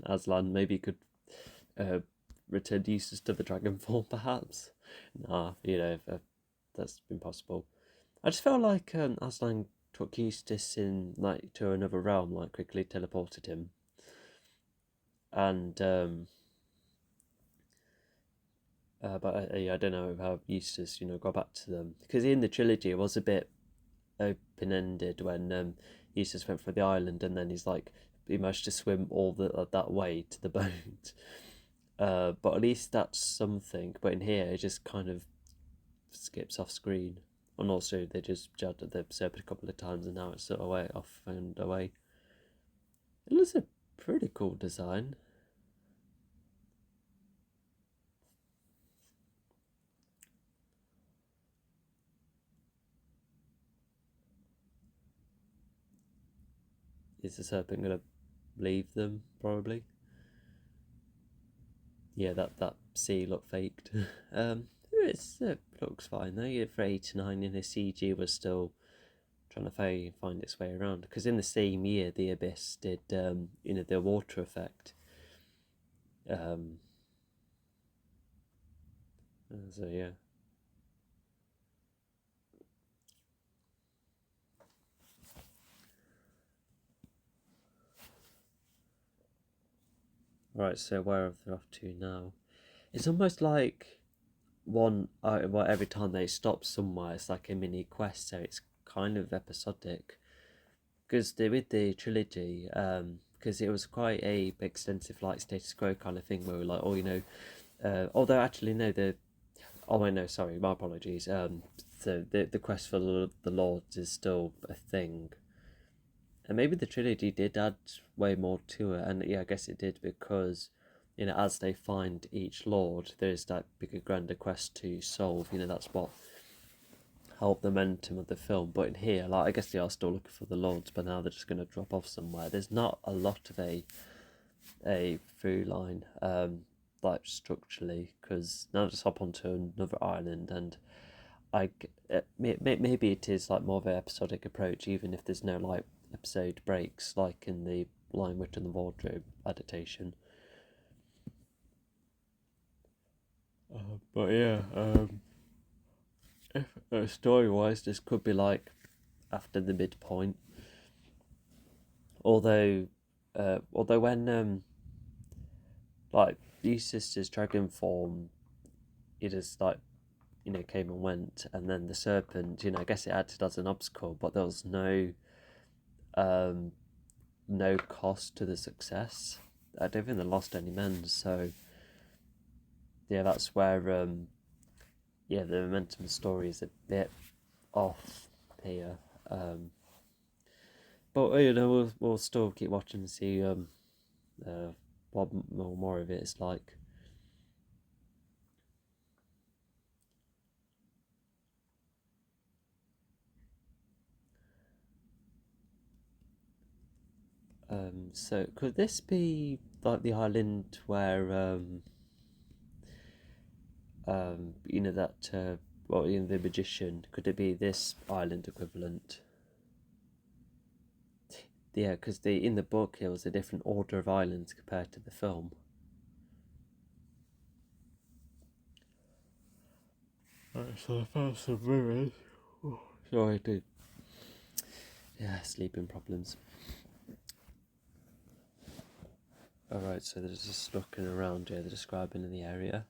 Aslan maybe could uh, return Eustace to the dragon form, perhaps. Nah, that's impossible. I just felt like Aslan took Eustace in like to another realm, like quickly teleported him, and but I don't know how Eustace got back to them because in the trilogy it was a bit open-ended when he just went for the island, and then he managed to swim all that way to the boat. But at least that's something. But in here, it just kind of skips off screen. And also, they just jabbed at the serpent a couple of times, and now it's sort of way off and away. It looks a pretty cool design. Is the serpent gonna leave them? Probably. Yeah, that sea looked faked. It looks fine though. Yeah, for 89, and the CG was still trying to find its way around. Because in the same year, the Abyss did the water effect. So yeah. Right. So where are they off to now? It's almost like every time they stop somewhere, it's like a mini quest. So it's kind of episodic. Because with the trilogy, because it was quite a extensive like status quo kind of thing where we're like, oh, although actually no, oh wait, no, sorry, my apologies. So the quest for the Lords is still a thing, and maybe the trilogy did add way more to it, and yeah, I guess it did because, as they find each Lord, there's that bigger, grander quest to solve. That's what helped the momentum of the film. But in here, like I guess they are still looking for the Lords, but now they're just going to drop off somewhere. There's not a lot of a through line, like structurally, because now just hop onto another island, and maybe it is like more of an episodic approach, even if there's no like episode breaks, like in the Lion, Witch and the Wardrobe adaptation. But yeah, if story wise, this could be like after the midpoint. Although when like these sisters dragon form, it just like came and went, and then the serpent, I guess it acted as an obstacle, but there was um no cost to the success. I don't think they lost any men, so yeah, that's where the momentum of the story is a bit off here. But we'll still keep watching and see what more of it is like. So could this be like the island where that the magician? Could it be this island equivalent? Yeah, because in the book it was a different order of islands compared to the film. Right, so I found some mirrors. Oh, sorry, dude. Yeah, sleeping problems. Alright, so they're just looking around here, they're describing in the area.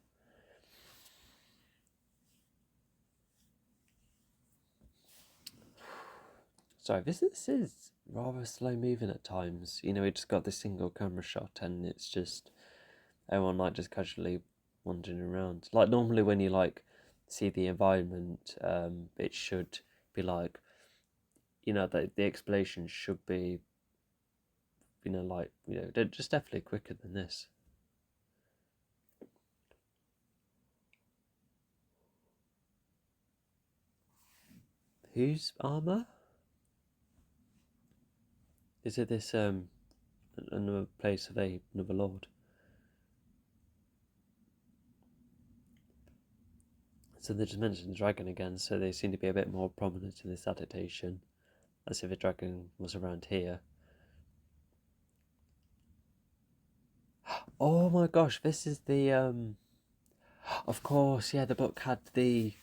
Sorry, this is rather slow moving at times. We just got this single camera shot, and it's just everyone like just casually wandering around. Like normally when you like see the environment, it should be like, the explosion should be, they're just definitely quicker than this. Whose armor? Is it this another place of another lord? So they just mentioned the dragon again, so they seem to be a bit more prominent in this adaptation, as if a dragon was around here. Oh my gosh, this is the of course, yeah, the book had the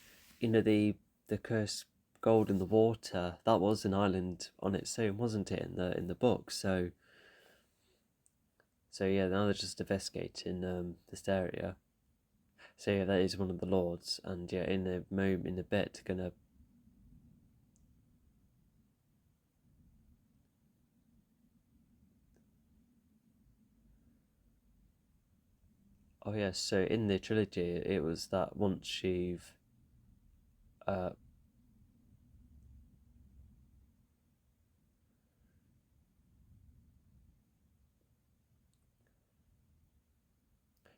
cursed gold in the water. That was an island on its own, wasn't it, in the book? So yeah, now they're just investigating this area. So yeah, that is one of the lords, and yeah, in a bit, gonna Oh yeah, so in the trilogy, it was that once you've uh,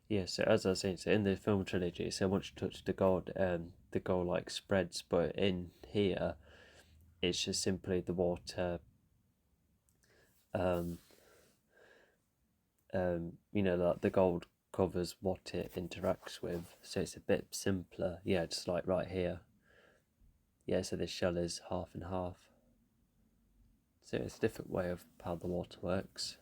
yeah, so as I was saying, so in the film trilogy, so once you touch the gold like spreads, but in here, it's just simply the water, um, like the gold covers what it interacts with, so it's a bit simpler. Yeah, just like right here. Yeah, so this shell is half and half. So it's a different way of how the water works.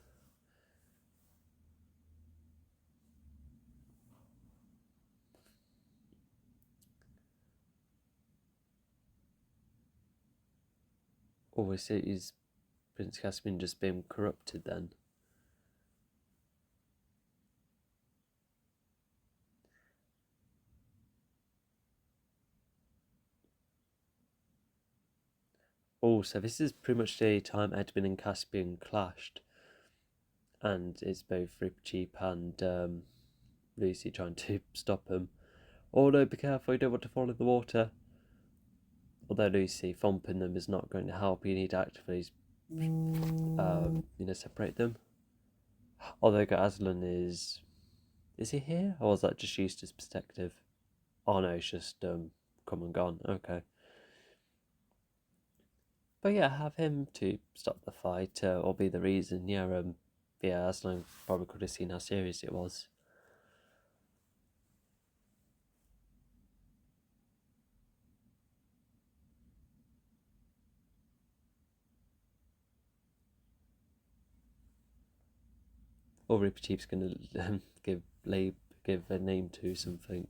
Always is Prince Caspian just been corrupted then? Also, this is pretty much the time Edmund and Caspian clashed, and it's both Rip Cheap and Lucy trying to stop him. Oh no, be careful, you don't want to fall in the water. Although Lucy thumping them is not going to help, you need to actively, separate them. Although Aslan is he here, or was that just used as perspective? Oh no, it's just come and gone. Okay. But yeah, have him to stop the fight or be the reason. Yeah, Aslan probably could have seen how serious it was. Or Rippercheap's going to give a name to something.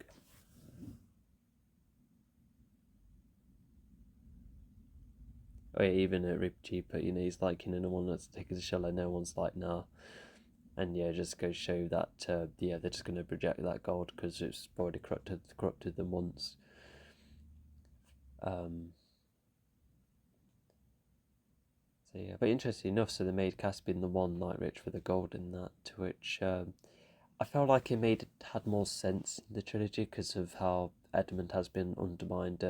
Oh yeah, even at Rippercheap, he's like, no one wants to take his shell, and no one's like, nah. And yeah, just go show that, they're just going to project that gold because it's already corrupted them once. Um, so yeah, but interesting enough, so they made Caspian the one night rich for the gold in that, to which I felt like had more sense in the trilogy because of how Edmund has been undermined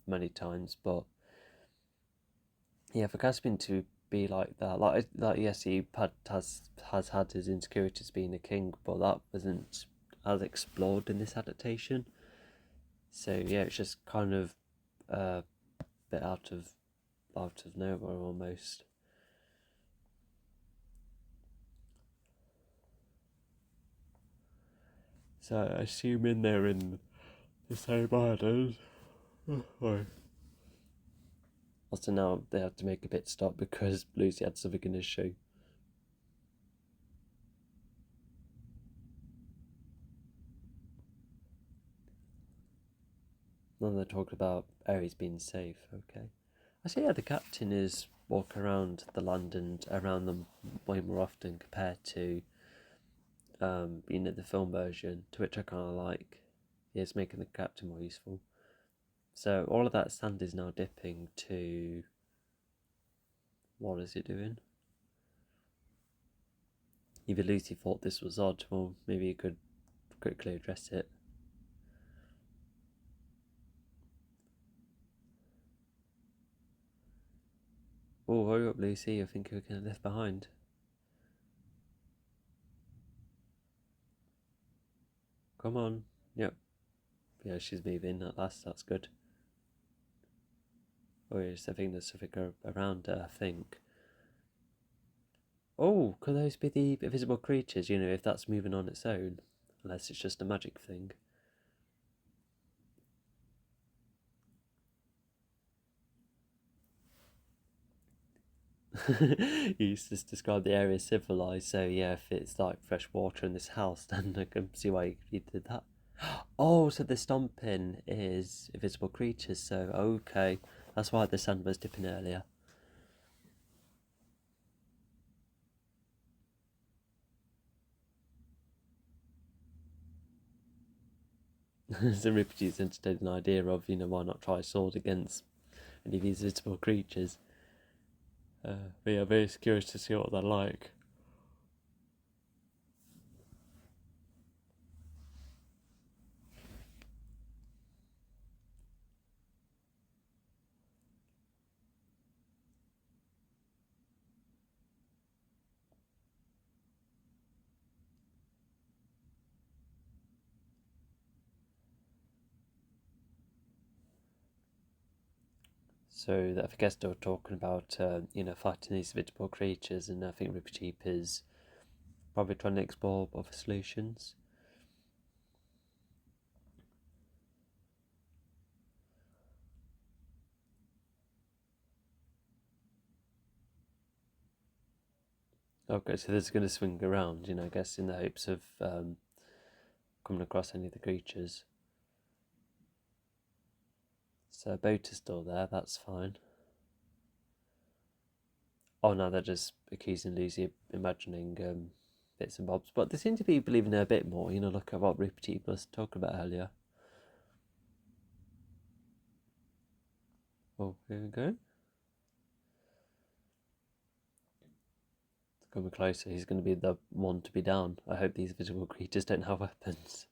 many times. But yeah, for Caspian to be like that, like yes, has had his insecurities being a king, but that wasn't as explored in this adaptation. So yeah, it's just kind of a bit out of nowhere almost. So I assume in there in the same island. Sorry. Also now they have to make a pit stop because Lucy had something in his shoe. Then they're talking about Ares being safe. Okay. I see. Yeah, the captain is walking around the land and around them way more often compared to the film version, to which I kind of like. Yeah, it's making the captain more useful. So all of that sand is now dipping to. What is it doing? Either Lucy thought this was odd, or maybe you could quickly address it. Oh, hurry up, Lucy! I think you're getting left behind. Come on. Yep. Yeah, she's moving at last. That's good. Oh, yes, I think there's something around her. I think. Oh, could those be the invisible creatures? If that's moving on its own, unless it's just a magic thing. You used to describe the area as civilized, so yeah, if it's like fresh water in this house, then I can see why you did that. Oh, so the stomping is invisible creatures, so okay. That's why the sand was dipping earlier. So Ripley's entertained an idea of, why not try a sword against any of these invisible creatures. But yeah, very curious to see what they're like. So I guess they were talking about, fighting these invisible creatures, and I think Ripper Cheap is probably trying to explore other solutions. Okay, so this is going to swing around, I guess in the hopes of coming across any of the creatures. So boat is still there, that's fine. Oh no, they're just accusing Lucy of imagining bits and bobs. But they seem to be believing her a bit more, look at what Rupert was talking about earlier. Oh, here we go. It's coming closer, he's going to be the one to be down. I hope these visible creatures don't have weapons.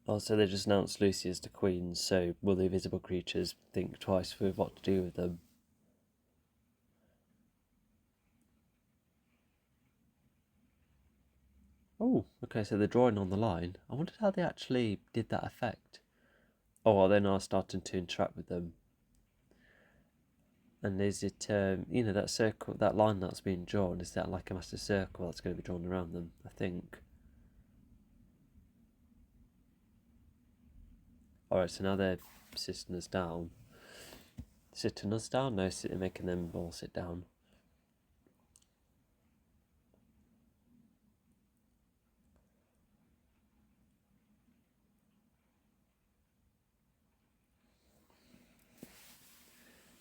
Also, they just announced Lucy as the queen, so will the invisible creatures think twice with what to do with them? Oh, okay, so they're drawing on the line. I wondered how they actually did that effect. Oh, are they now starting to interact with them? And is it, that circle, that line that's being drawn, is that like a massive circle that's going to be drawn around them? I think. Alright, so now they're sitting us down. Sitting us down? No, making them all sit down.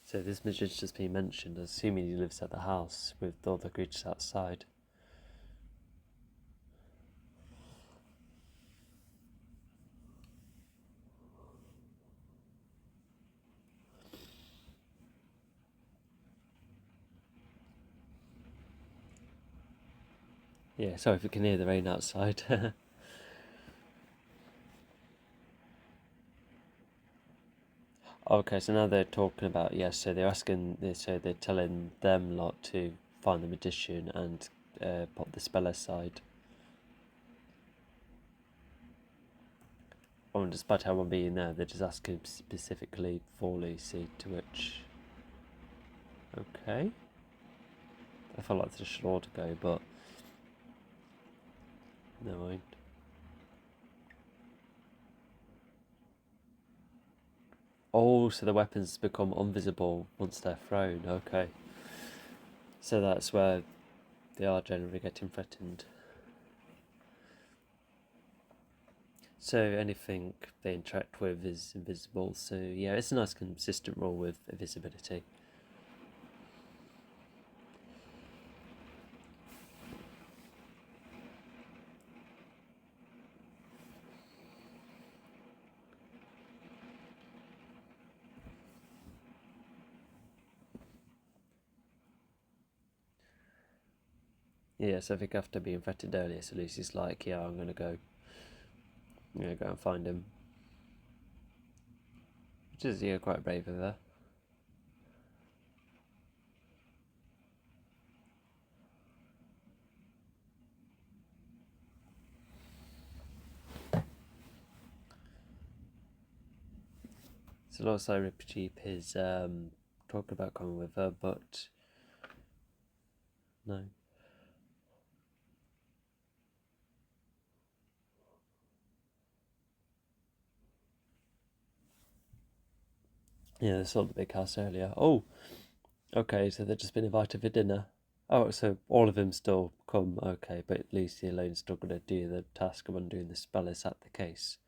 So this magician's just been mentioned, assuming he lives at the house with all the creatures outside. Yeah, sorry if you can hear the rain outside. Okay, so now they're talking about, so they're so they're telling them lot to find the magician and pop the spell aside. Oh, and despite everyone being there, they're just asking specifically for Lucy, to which... Okay. I felt like this should ought to go, but... Never mind. Oh, so the weapons become invisible once they're thrown, okay. So that's where they are generally getting threatened. So anything they interact with is invisible, so yeah, it's a nice consistent rule with invisibility. Yeah, so I think after being threatened earlier, so Lucy's like, yeah, I'm gonna go and find him. Which is, quite brave of her. So looks like Rip Cheap is talking about coming with her, but no. Yeah, they saw the big house earlier. Oh, okay, so they've just been invited for dinner. Oh, so all of them still come, okay, but Lucy alone's still going to do the task of undoing the spell. Is that the case?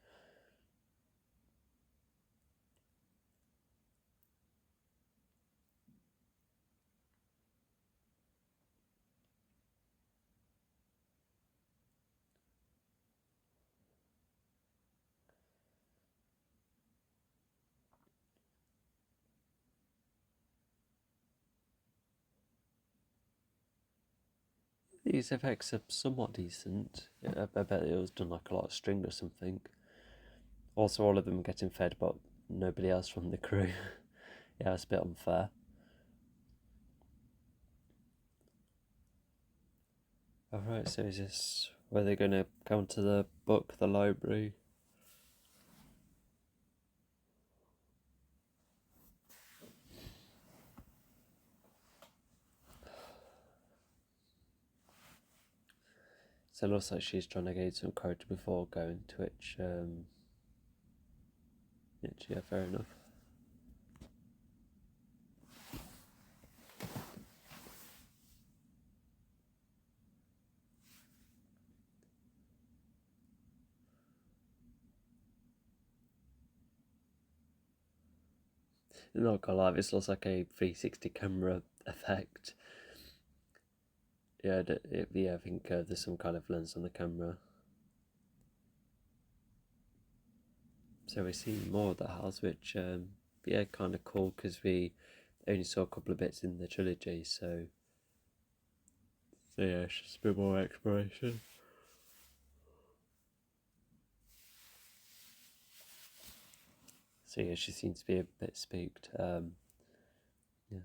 These effects are somewhat decent. I bet it was done like a lot of string or something. Also, all of them are getting fed, but nobody else from the crew. Yeah, it's a bit unfair. Alright, so is this where they're going to come to the book, the library? So it looks like she's trying to gain some courage before going to which, yeah, fair enough. Not gonna lie, this looks like a 360 camera effect. Yeah, I think there's some kind of lens on the camera. So we see more of the house, which, yeah, kind of cool because we only saw a couple of bits in the trilogy, so yeah, it's just a bit more exploration. So yeah, she seems to be a bit spooked. Yeah.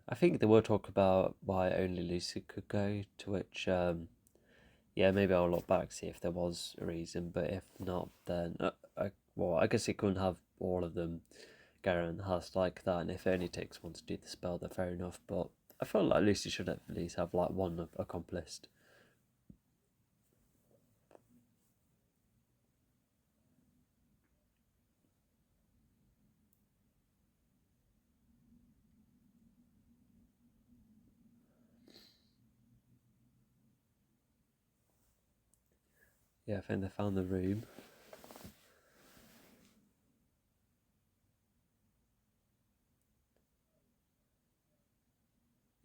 I think they will talk about why only Lucy could go, to which, yeah, maybe I'll look back see if there was a reason, but if not, then I guess it couldn't have all of them go around the house like that, and if it only takes one to do the spell, then fair enough. But I feel like Lucy should at least have like one accomplished. Yeah, I think they found the room.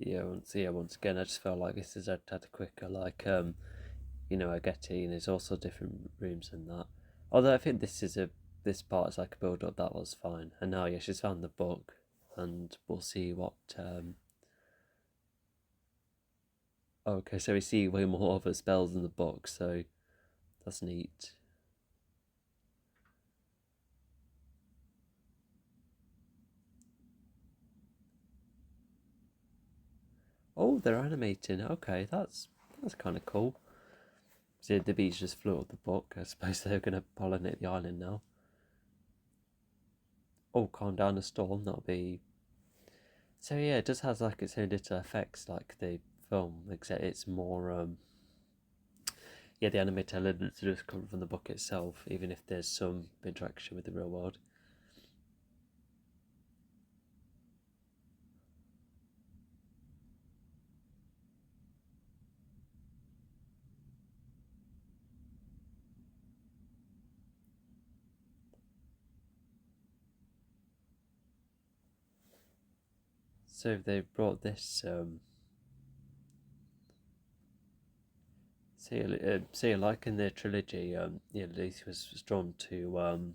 Once again, I just felt like this is a tad quicker. Like, I get it. There's also different rooms and that. Although I think this part is like a build up. That was fine. And now, yeah, she's found the book, and we'll see what. Okay, so we see way more of her spells in the book, so that's neat. Oh, they're animating. Okay, that's kind of cool. So the bees just flew up the book. I suppose they're gonna pollinate the island now. Oh, calm down a storm. That'll be. So yeah, it just has like its own little effects, like the film, except it's more. Yeah, the animated elements just come from the book itself, even if there's some interaction with the real world. So they brought this. Like in the trilogy, Lucy was drawn to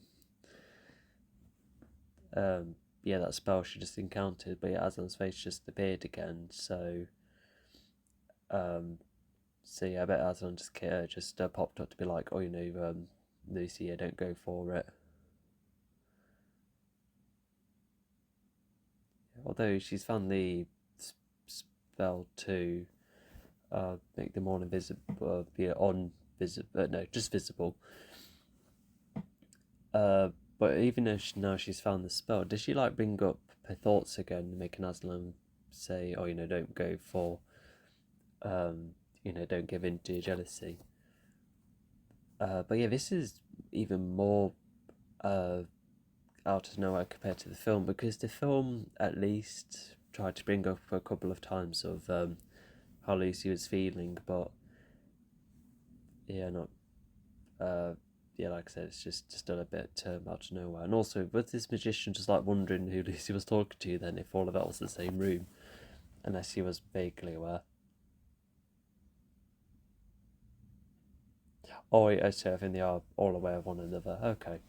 yeah, that spell she just encountered, but yeah, Aslan's face just appeared again. Um, yeah, I bet Aslan just popped up to be like, oh, Lucy, yeah, don't go for it. Although she's found the spell to make them all invisible, be on visible, no, just visible. Uh, but even if now she's found the spell, does she like bring up her thoughts again, making Aslan say, "Oh, don't go for, um, don't give in to your jealousy." But yeah, this is even more uh out of nowhere compared to the film because the film at least tried to bring up a couple of times of how Lucy was feeling, but yeah, not uh yeah, like I said, it's just still a bit out of nowhere. And also, was this magician just like wondering who Lucy was talking to then, if all of that was the same room, unless he was vaguely aware? Oh, I see. I think they are all aware of one another. Okay.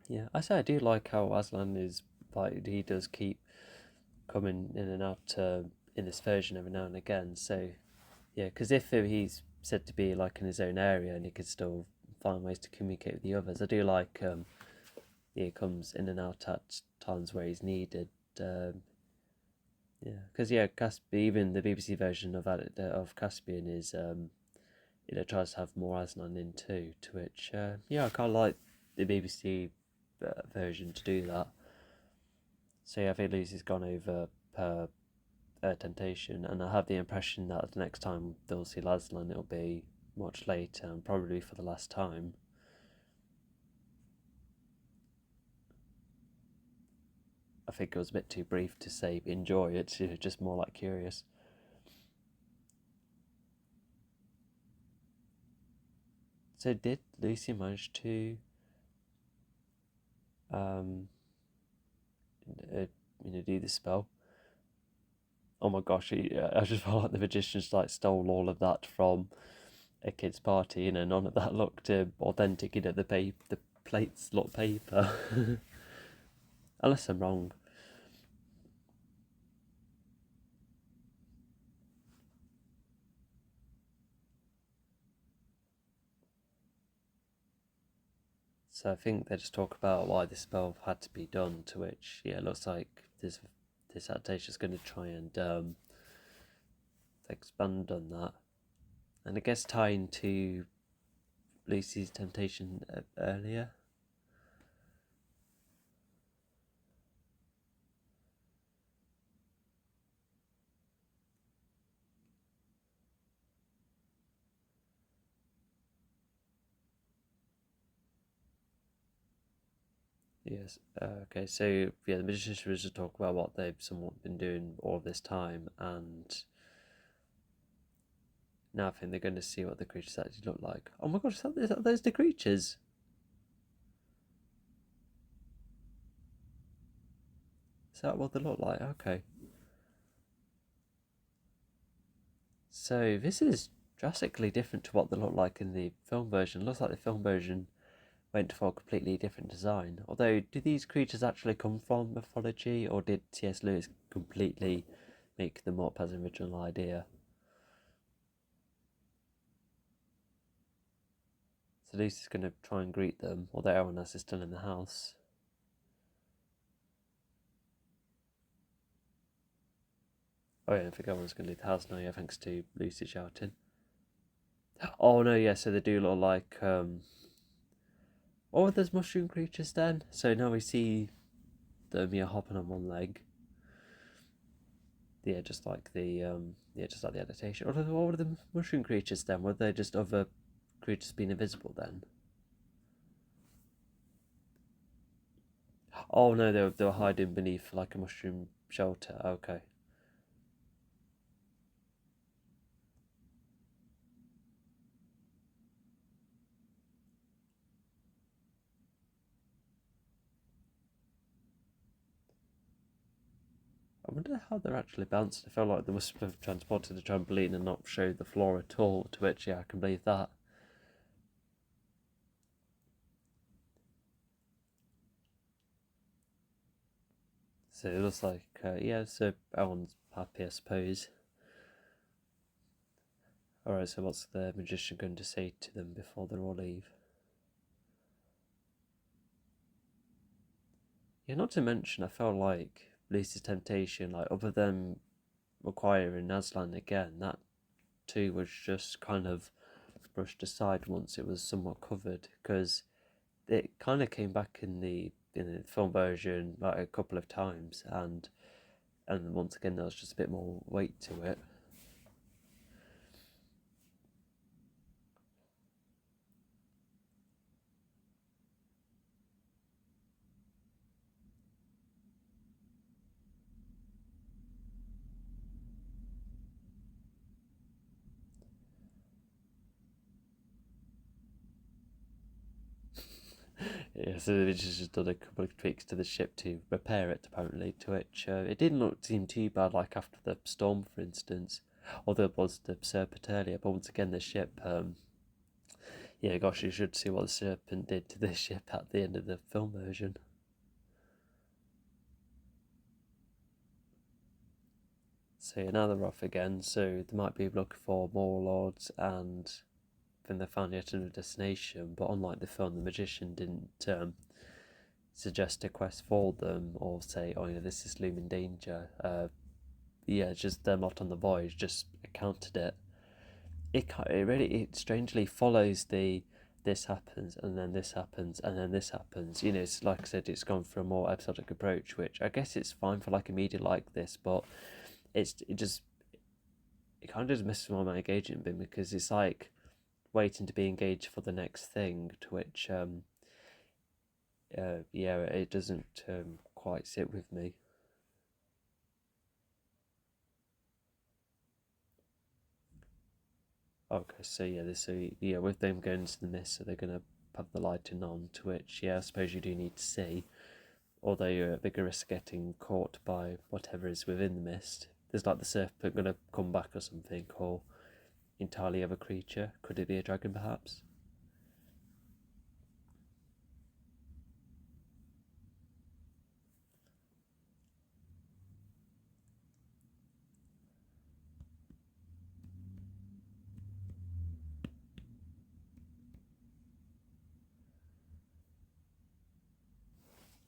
Yeah, I say I do like how Aslan is like he does keep coming in and out in this version every now and again. So yeah, because if he's said to be like in his own area and he could still find ways to communicate with the others, I do like he comes in and out at times where he's needed. Um, yeah, because even the BBC version of Caspian is tries to have more Aslan in too. To which I kind of like the BBC version to do that. So yeah, I think Lucy's gone over per Temptation, and I have the impression that the next time they'll see Aslan, it'll be much later and probably for the last time. I think it was a bit too brief to say enjoy. It's just more like curious. So did Lucy manage to um uh, do the spell? Oh my gosh, I just felt like the magician just like stole all of that from a kid's party. None of that looked authentic. The plates look paper. Unless I'm wrong. So I think they just talk about why this spell had to be done, to which, it looks like this adaptation is going to try and expand on that. And I guess tying to Lucy's temptation earlier. Yes. Okay. So yeah, the magicians was to talk about what they've somewhat been doing all this time, and now I think they're going to see what the creatures actually look like. Oh my gosh, are those the creatures? Is that what they look like? Okay. So this is drastically different to what they look like in the film version. It looks like the film version went for a completely different design. Although, do these creatures actually come from mythology, or did C.S. Lewis completely make them up as an original idea? So Lucy's going to try and greet them, although everyone else is still in the house. Oh yeah, I think everyone's going to leave the house now, yeah, thanks to Lucy shouting. Oh no, yeah, so they do look like, what were those mushroom creatures then? So now we see them, hopping on one leg. Yeah, just like the adaptation. What were the mushroom creatures then? Were they just other creatures being invisible then? Oh no, they were hiding beneath like a mushroom shelter. Okay. I wonder how they're actually bounced. I felt like they must have transported a trampoline and not showed the floor at all. To which, I can believe that. So it looks like, so everyone's happy, I suppose. Alright, so what's the magician going to say to them before they all leave? Yeah, not to mention, I felt like Lucy's temptation, like, other than requiring Aslan again, that too was just kind of brushed aside once it was somewhat covered, because it kind of came back in the film version like a couple of times, and once again there was just a bit more weight to it. Yeah, so they just done a couple of tweaks to the ship to repair it, apparently, to which it didn't seem too bad, like after the storm, for instance. Although it was the serpent earlier, but once again, the ship, gosh, you should see what the serpent did to the ship at the end of the film version. So yeah, now they're off again, so they might be looking for more lords, and then they found yet another destination, but unlike the film, the magician didn't suggest a quest for them or say, oh, this is looming danger. Yeah, just them not on the voyage, just accounted it. It strangely follows the this happens and then this happens and then this happens. It's like I said, it's gone for a more episodic approach, which I guess it's fine for like a media like this, but it kind of just messes with my engagement bin, because it's like waiting to be engaged for the next thing, to which yeah, it doesn't quite sit with me. Okay, so yeah, with them going into the mist, so they're gonna have the lighting on, to which, yeah, I suppose you do need to see, although you're at bigger risk getting caught by whatever is within the mist. There's like the serpent gonna come back or something, or entirely other creature. Could it be a dragon, perhaps?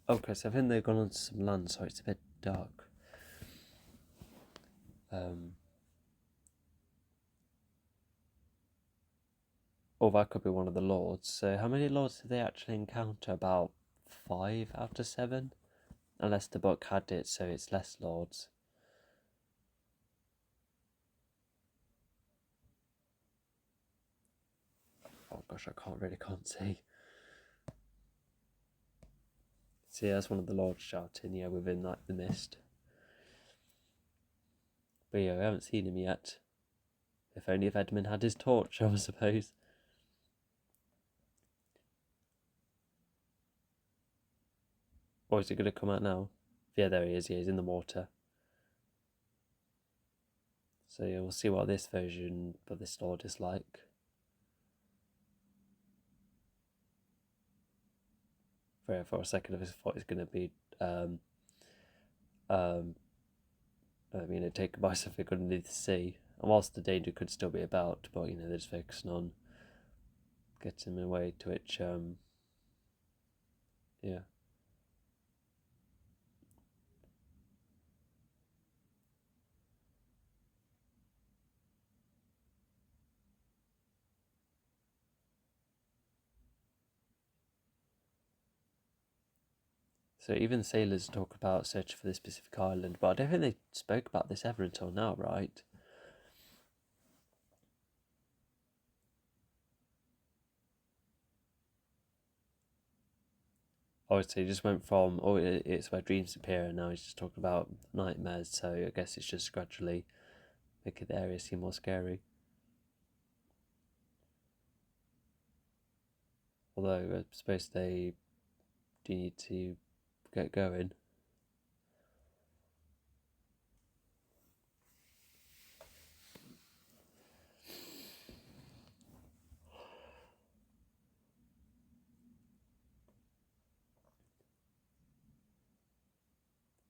Okay, so I think they've gone onto some land, so it's a bit dark. Um, or that could be one of the lords. So how many lords did they actually encounter? About 5 out of 7, unless the book had it, so it's less lords. Oh gosh, can't see. See, that's one of the lords shouting, yeah, within like the mist. But yeah, we haven't seen him yet. If only if Edmund had his torch, I suppose. Or is it going to come out now? Yeah, there he is. Yeah, he's in the water. So yeah, we'll see what this version of this lord is like. For a second, I thought it's going to be um, taken by something underneath the sea. And whilst the danger could still be about, but they're just focusing on getting him away, to which yeah. So even sailors talk about searching for this specific island, but I don't think they spoke about this ever until now, right? Oh, so he just went from, oh, it's where dreams appear, and now he's just talking about nightmares, so I guess it's just gradually making the area seem more scary. Although I suppose they do need to get going.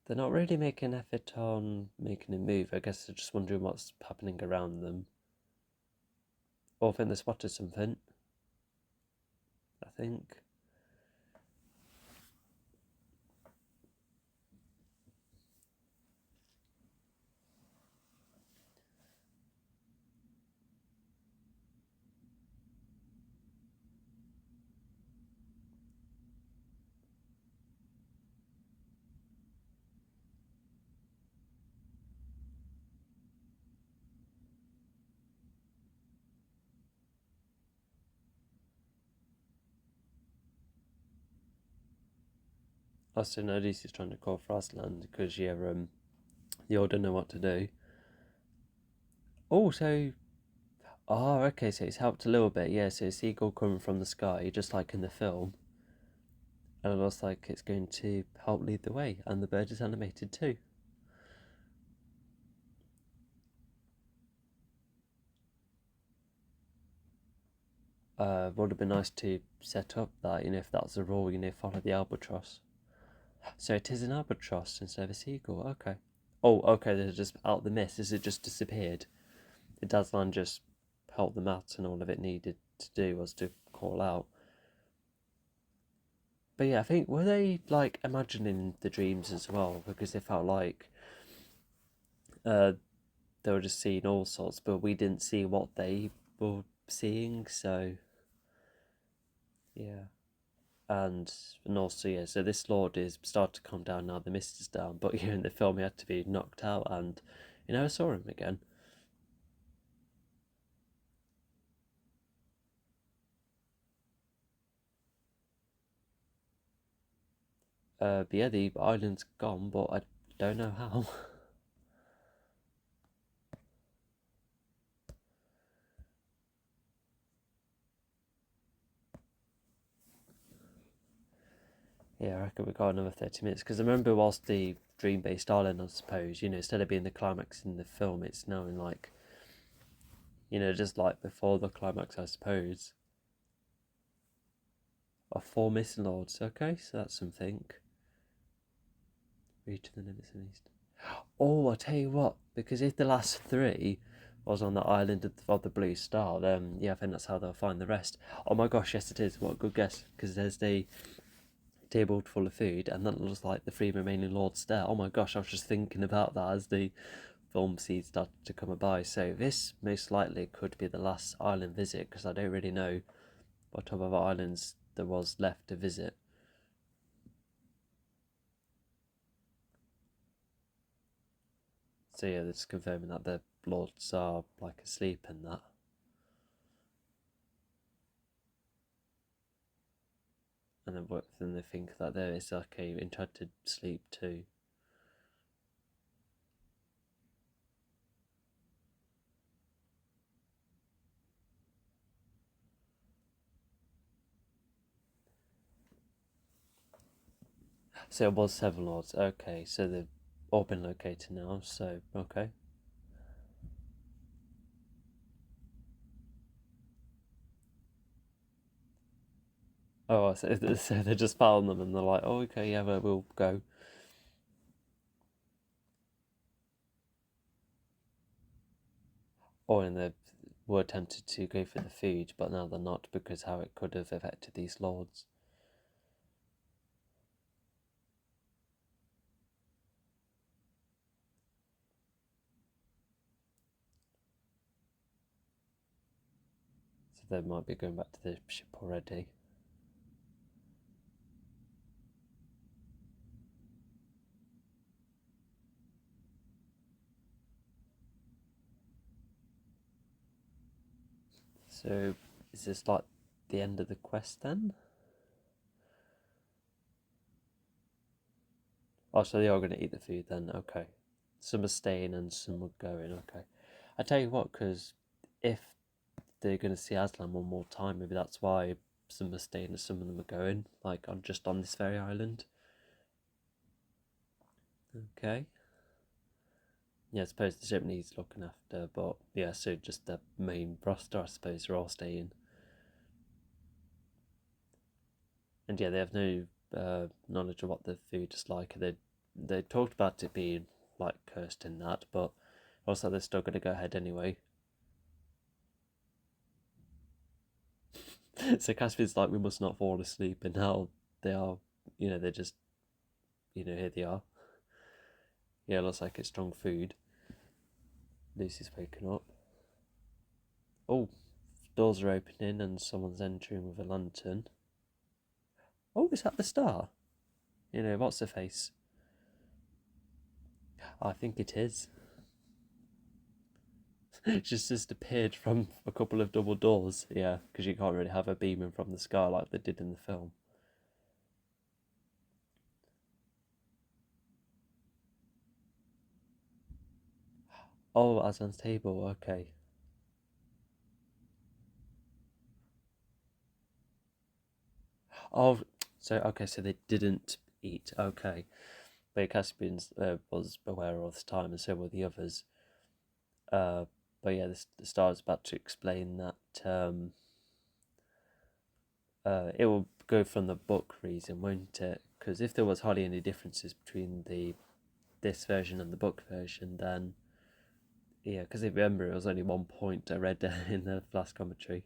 They're not really making an effort on making him move. I guess they're just wondering what's happening around them. Or I think they spotted something, I think. Also, notice he's trying to call for Aslan because you all don't know what to do. Oh, so oh, okay, so it's helped a little bit, yeah. So a seagull coming from the sky, just like in the film, and it looks like it's going to help lead the way, and the bird is animated too. Would have been nice to set up that, if that's the rule, follow the albatross. So it is an albatross instead of a seagull. Okay. Oh, okay, they're just out the mist. Is it just disappeared? Did Aslan just help them out and all of it needed to do was to call out? But yeah, I think were they like imagining the dreams as well? Because they felt like uh, they were just seeing all sorts, but we didn't see what they were seeing. So yeah, and also yeah, so this lord is starting to calm down now. The mist is down, but yeah, in the film he had to be knocked out, and you never saw him again. But yeah, the island's gone, but I don't know how. Yeah, I reckon we got another 30 minutes because I remember whilst the dream-based island, I suppose, instead of being the climax in the film, it's now in like, just like before the climax, I suppose. Of four missing lords. Okay, so that's something. Reach the limits of the east. Oh, I'll tell you what, because if the last three was on the island of the Blue Star, then yeah, I think that's how they'll find the rest. Oh my gosh, yes it is. What a good guess, because there's the table full of food, and that looks like the three remaining lords there. Oh my gosh, I was just thinking about that as the film seeds started to come by. So this most likely could be the last island visit, because I don't really know what other islands there was left to visit. So yeah, it's confirming that the lords are like asleep and that. And then they think that there is like a enchanted sleep too. So it was seven lords. Okay, so they've all been located now. So okay. Oh, so they just found them and they're like, oh, okay, yeah, we'll go. Or and they were tempted to go for the food, but now they're not because how it could have affected these lords. So they might be going back to the ship already. So is this like the end of the quest then? Oh, so they are going to eat the food then. Okay. Some are staying and some are going. Okay. I tell you what, because if they're going to see Aslan one more time, maybe that's why some are staying and some of them are going, like on just on this very island. Okay. Yeah, I suppose the ship needs looking after, but yeah, so just the main roster, I suppose, are all staying. And yeah, they have no knowledge of what the food is like. They talked about it being like cursed in that, but also they're still going to go ahead anyway. So Caspian's like, we must not fall asleep, and now they are, they're just, here they are. Yeah, looks like it's strong food. Lucy's waking up. Oh, doors are opening and someone's entering with a lantern. Oh, is that the star? What's her face? I think it is. Just appeared from a couple of double doors. Yeah, because you can't really have a beaming from the sky like they did in the film. Oh, Aslan's table. Okay. Oh, so okay, so they didn't eat. Okay, but Caspian was aware all this time, and so were the others. Uh, but yeah, the star is about to explain that it will go from the book reason, won't it? Because if there was hardly any differences between the this version and the book version, then yeah, because if you remember, it was only 1 point I read in the last commentary.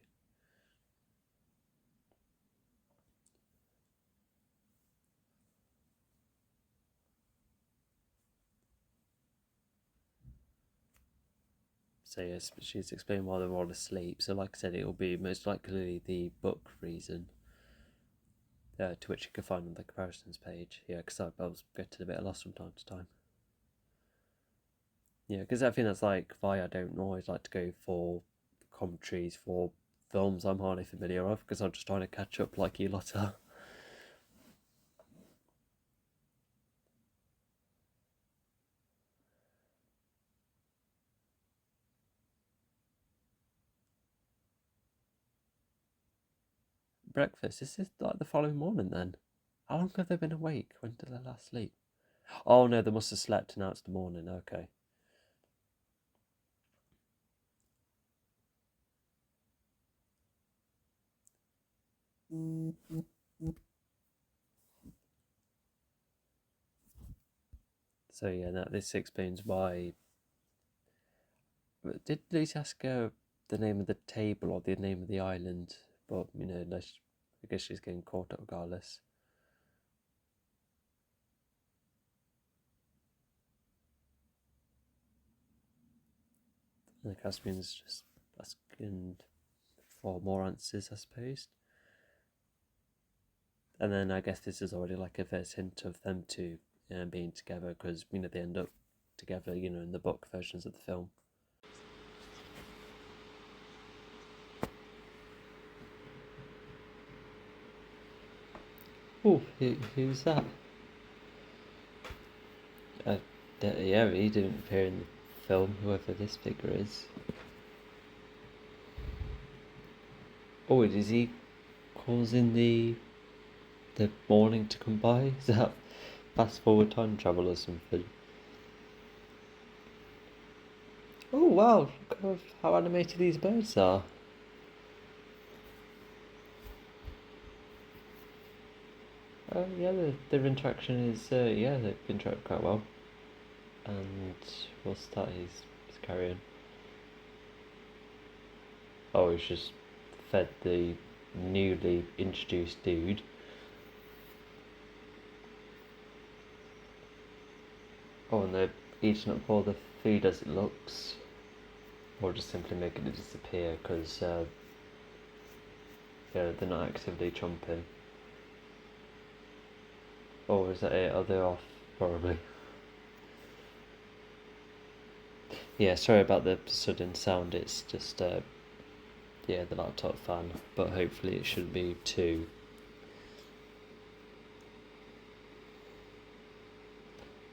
So yes, she's explained why they're all asleep. So like I said, it will be most likely the book reason. To which you can find on the comparisons page. Yeah, because I was getting a bit lost from time to time. Yeah, because I think that's like why I don't always like to go for commentaries for films I'm hardly familiar with, because I'm just trying to catch up like you lot are. Breakfast, is this like the following morning then? How long have they been awake? When did they last sleep? Oh no, they must have slept and now it's the morning, okay. So yeah, this explains why. Did Lucy ask her the name of the table or the name of the island? But I guess she's getting caught up regardless. And the Caspian's just asking for more answers, I suppose. And then I guess this is already like a first hint of them two being together, because they end up together, in the book versions of the film. Oh, who's that? Uh, yeah, he didn't appear in the film, whoever this figure is. Oh, is he causing the morning to come by? Is that fast forward time travel or something? Oh wow, look how animated these birds are. Yeah, their interaction is, yeah, they've interacted quite well. And what's that he's carrying? Oh, he's just fed the newly introduced dude. Oh, and they're eating up all the food as it looks. Or just simply making it disappear because they're not actively chomping. Oh, is that it? Are they off? Probably. Yeah, sorry about the sudden sound, it's just, yeah, the laptop fan, but hopefully it shouldn't be too.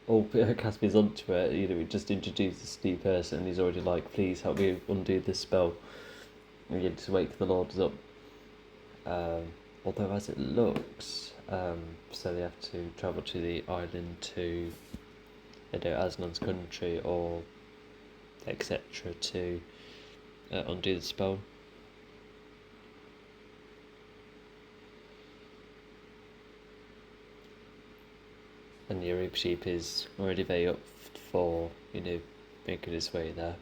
Oh, Caspian's onto it, we just introduced this new person and he's already like, please help me undo this spell. We need to wake the lords up. Although as it looks, so they have to travel to the island to Aslan's country or etc. to undo the spell. And the Arab sheep is already very up for, making his way there.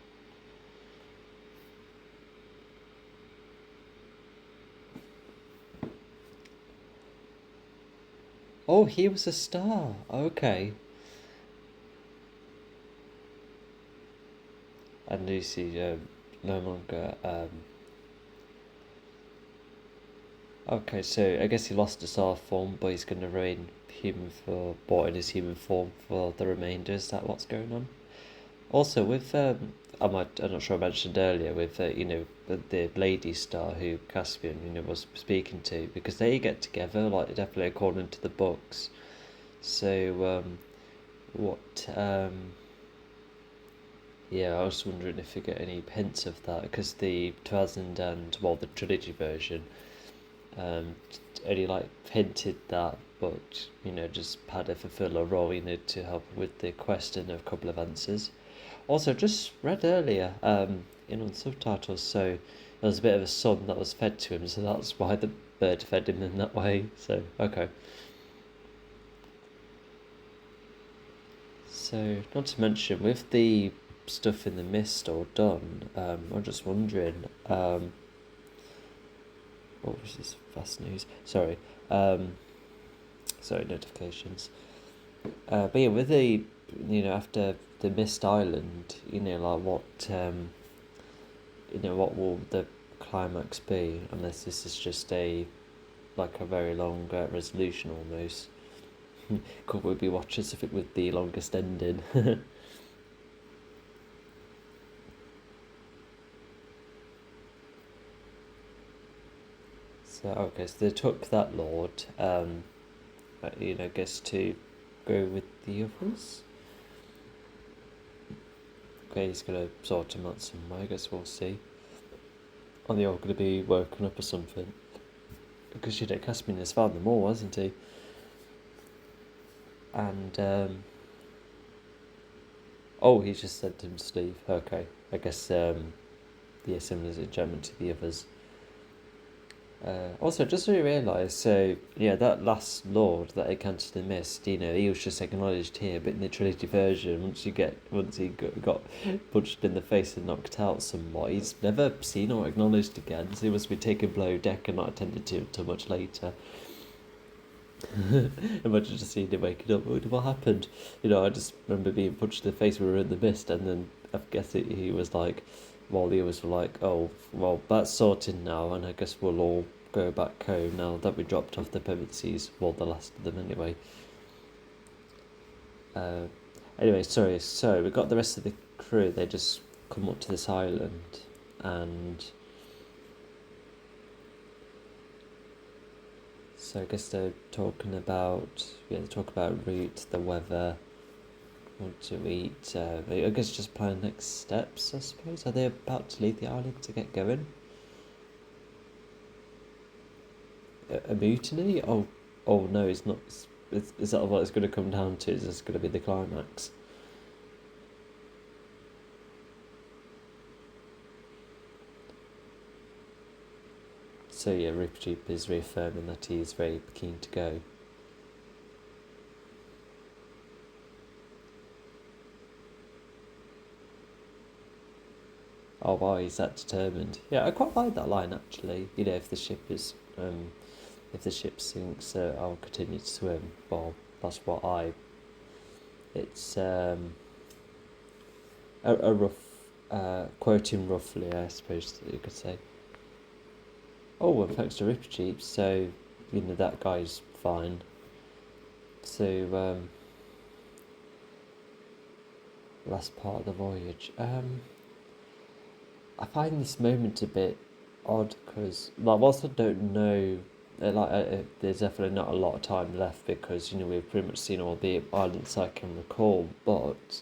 Oh, he was a star. Okay. And Lucy no longer. Okay, so I guess he lost his star form, but he's going to remain in his human form for the remainder. Is that what's going on? Also, with I'm not sure I mentioned earlier with the lady star who Caspian was speaking to, because they get together, like definitely according to the books. So what yeah, I was wondering if you get any hints of that, because the 2000 and the trilogy version um, only like hinted that, but just had to fulfill a role, to help with the quest and a couple of answers. Also, just read earlier, on subtitles, so there was a bit of a sun that was fed to him, so that's why the bird fed him in that way. So okay. So, not to mention, with the stuff in the mist all done, I'm just wondering, what was this fast news? Sorry, notifications. But yeah, with the, after the Mist Island, like what will the climax be? Unless this is just a very long resolution almost. Could we be watching something with the longest ending? So they took that lord, I guess to go with the others. Okay, he's gonna sort him out some way. I guess we'll see. Are they all gonna be woken up or something? Because Caspian has found them all, hasn't he? And he just sent him to leave. Okay, I guess similar as a German to the others. Also, just so you realise, so yeah, that last lord that encountered the mist, he was just acknowledged here, but in the trilogy version, once he got punched in the face and knocked out somewhat, he's never seen or acknowledged again. So he must be taken below deck and not attended to until much later. Imagine just seeing him waking up. What happened? I just remember being punched in the face when we were in the mist, and then I guess he was like, while the others were like, oh, well, that's sorted now, and I guess we'll all go back home now that we dropped off the dependencies. Well, the last of them anyway. Anyway, sorry. So we got the rest of the crew. They just come up to this island, and so I guess they're talking about route, the weather, what to eat. I guess just plan next steps, I suppose. Are they about to leave the island to get going? A mutiny? Oh no, it's not. Is that what it's going to come down to? Is this going to be the climax? So yeah, Ripjeep is reaffirming that he is very keen to go. Oh wow, he's that determined. Yeah, I quite like that line actually. If the ship sinks, I'll continue to swim. Well, that's what it's a rough, quoting roughly, I suppose you could say. Oh, and thanks to Ripjeep, so that guy's fine. So last part of the voyage. I find this moment a bit odd because, whilst I don't know, there's definitely not a lot of time left because we've pretty much seen all the islands I can recall, but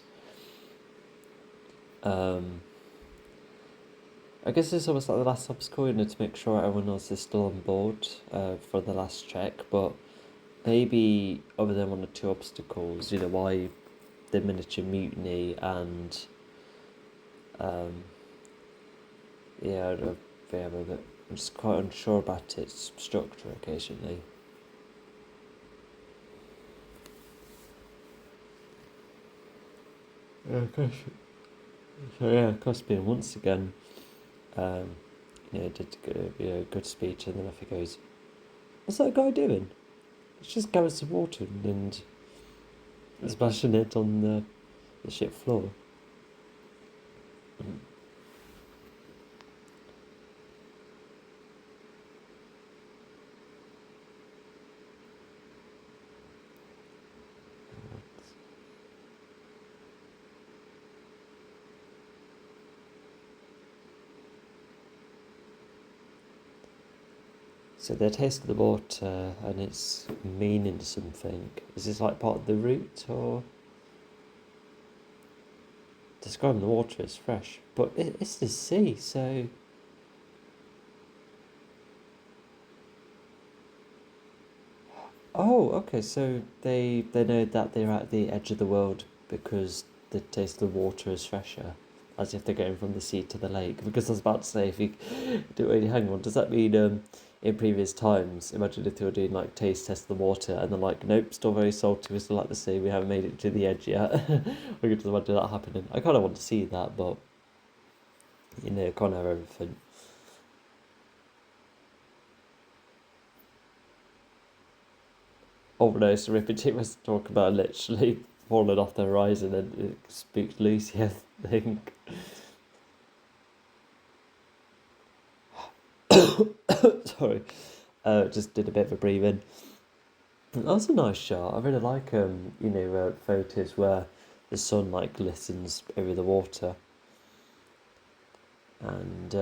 I guess it's almost like the last obstacle, to make sure everyone else is still on board for the last check. But maybe other than one or two obstacles, why the miniature mutiny and I'm just quite unsure about its structure occasionally. Caspian once again, did a good speech, and then off he goes. What's that guy doing? It's just going some water and splashing it on the ship floor. So they tasted the water and it's meaning something. Is this like part of the route, or? Describing the water as fresh, but it's the sea, so. Oh, okay, so they know that they're at the edge of the world because the taste of the water is fresher, as if they're going from the sea to the lake. Because I was about to say, if you do really hang on, does that mean in previous times. Imagine if they were doing like taste test of the water and then like, nope, still very salty, we still like the sea, we haven't made it to the edge yet. We could just imagine that happening. I kind of want to see that, but you know, can't have everything. Oh no, so Rippity was talking about literally falling off the horizon and it spooked Lucy, I think. Sorry. Just did a bit of a breathe in. That was a nice shot. I really like photos where the sun like glistens over the water, and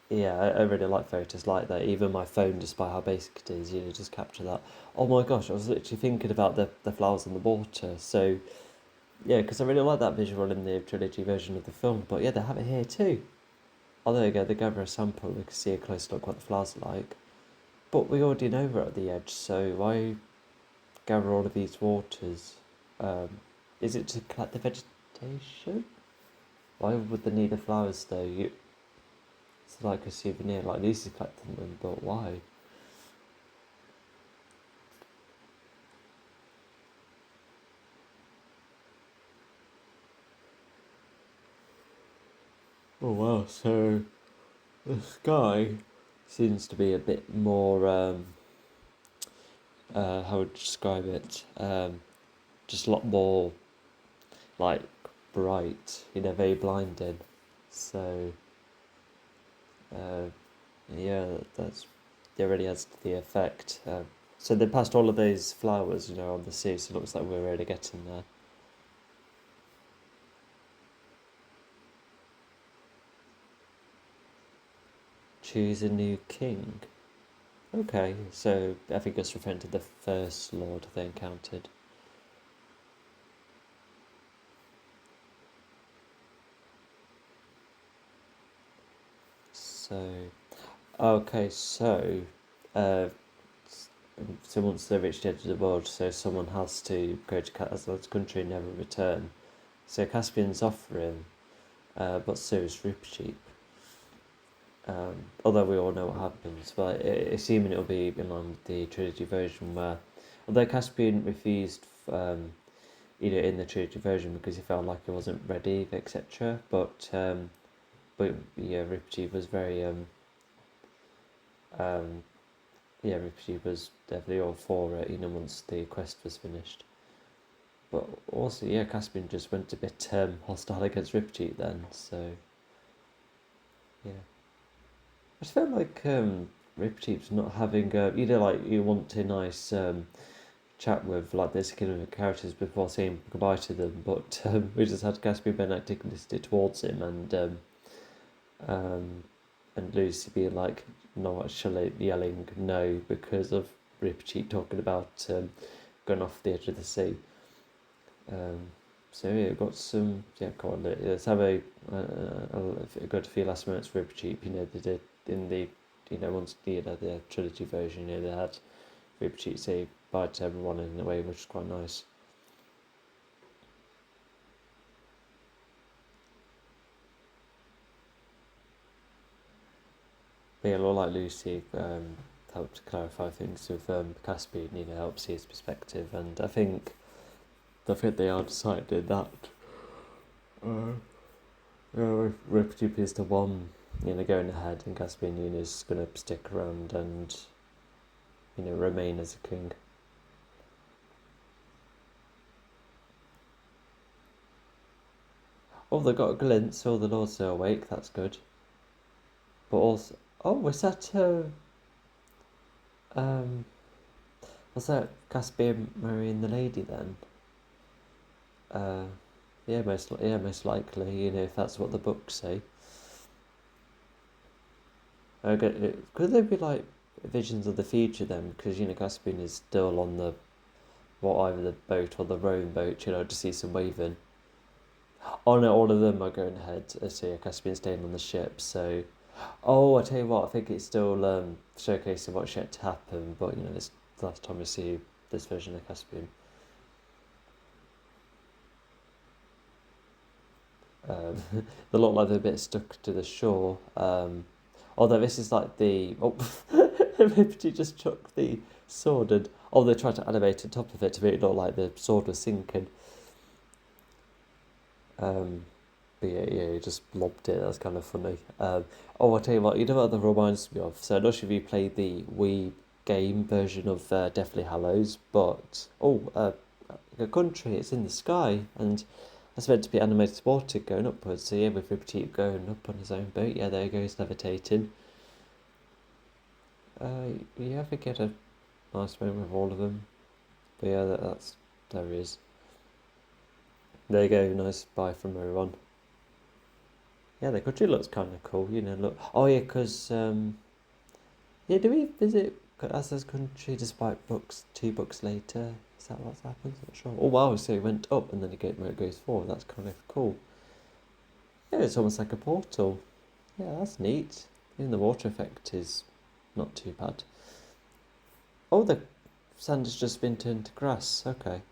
yeah, I really like photos like that. Even my phone, despite how basic it is, just capture that. Oh my gosh, I was literally thinking about the flowers in the water. So yeah, because I really like that visual in the trilogy version of the film. But yeah, they have it here too. Oh, there you go. They gave her a sample. We can see a close look what the flowers are like. But we already know we're at the edge, so why gather all of these waters? Um, is it to collect the vegetation? Why would they need the flowers though? It's like a souvenir, like Lucy's collecting them, but why? Oh wow, so the sky seems to be a bit more, how would you describe it? Just a lot more, like, bright, very blinding. So, uh, yeah, that really adds to the effect. So they passed all of those flowers, on the sea, so it looks like we're really getting there. Choose a new king. Okay, so I think it's referring to the first lord they encountered. So, okay, so, uh, once they reach the edge of the world, so someone has to go to Haphazard's country and never return. So Caspian's offering, but so is Rupcheap. Although we all know what happens, but assuming it'll be in line with the trilogy version, where although Caspian refused, in the trilogy version because he felt like he wasn't ready, etc. But yeah, Riptide was very yeah, Riptide was definitely all for it. Once the quest was finished. But also, yeah, Caspian just went a bit hostile against Riptide then. So yeah. I just felt like Riptide's not having like you want a nice chat with like this kind of characters before saying goodbye to them, but we just had Caspian being antagonistic towards him, um, and Lucy being like not actually yelling no because of Riptide talking about going off the edge of the sea. So yeah, got some. Yeah, come on, let's have a good few last minutes for Riptide. They did in the once the trilogy version. They had Riptide say bye to everyone in a way, which is quite nice. But yeah, like Lucy helped clarify things with Caspian. Help see his perspective, and I think they are decided that Riptide is the one going ahead, and Caspian is going to stick around and remain as a king. Oh, they got a glimpse. Oh, the Lords are awake. That's good. But also, oh, was that um, was that Caspian marrying the lady then? Uh, yeah, most likely. If that's what the books say. Okay, could there be like visions of the future then? Because Caspian is still on the either the boat or the rowing boat. To see some waving. Oh no, all of them are going ahead. So yeah, Caspian's staying on the ship. So, oh, I tell you what, I think it's still showcasing what's yet to happen. But this last time we see this version of Caspian. They look like they're a bit stuck to the shore. Although this is like the Liberty just chucked the sword and they tried to animate on top of it to make it look like the sword was sinking. But yeah, he just lobbed it. That's kind of funny. I'll tell you what. You know what that reminds me of? So I'm not sure if you played the Wii game version of Deathly Hallows, but a country. It's in the sky, and that's meant to be animated water going upwards. So yeah, with Liberty going up on his own boat. Yeah, there he goes, levitating. You ever get a nice moment with all of them? But yeah, there he is. There you go. Nice bye from everyone. Yeah, the country looks kind of cool. Look. Oh yeah, because yeah, do we visit Haphazard country despite books 2 books later? Is that what's happened? Not sure. Oh wow, so it went up and then it goes forward. That's kind of cool. Yeah, it's almost like a portal. Yeah, that's neat. Even the water effect is not too bad. Oh, the sand has just been turned to grass. Okay.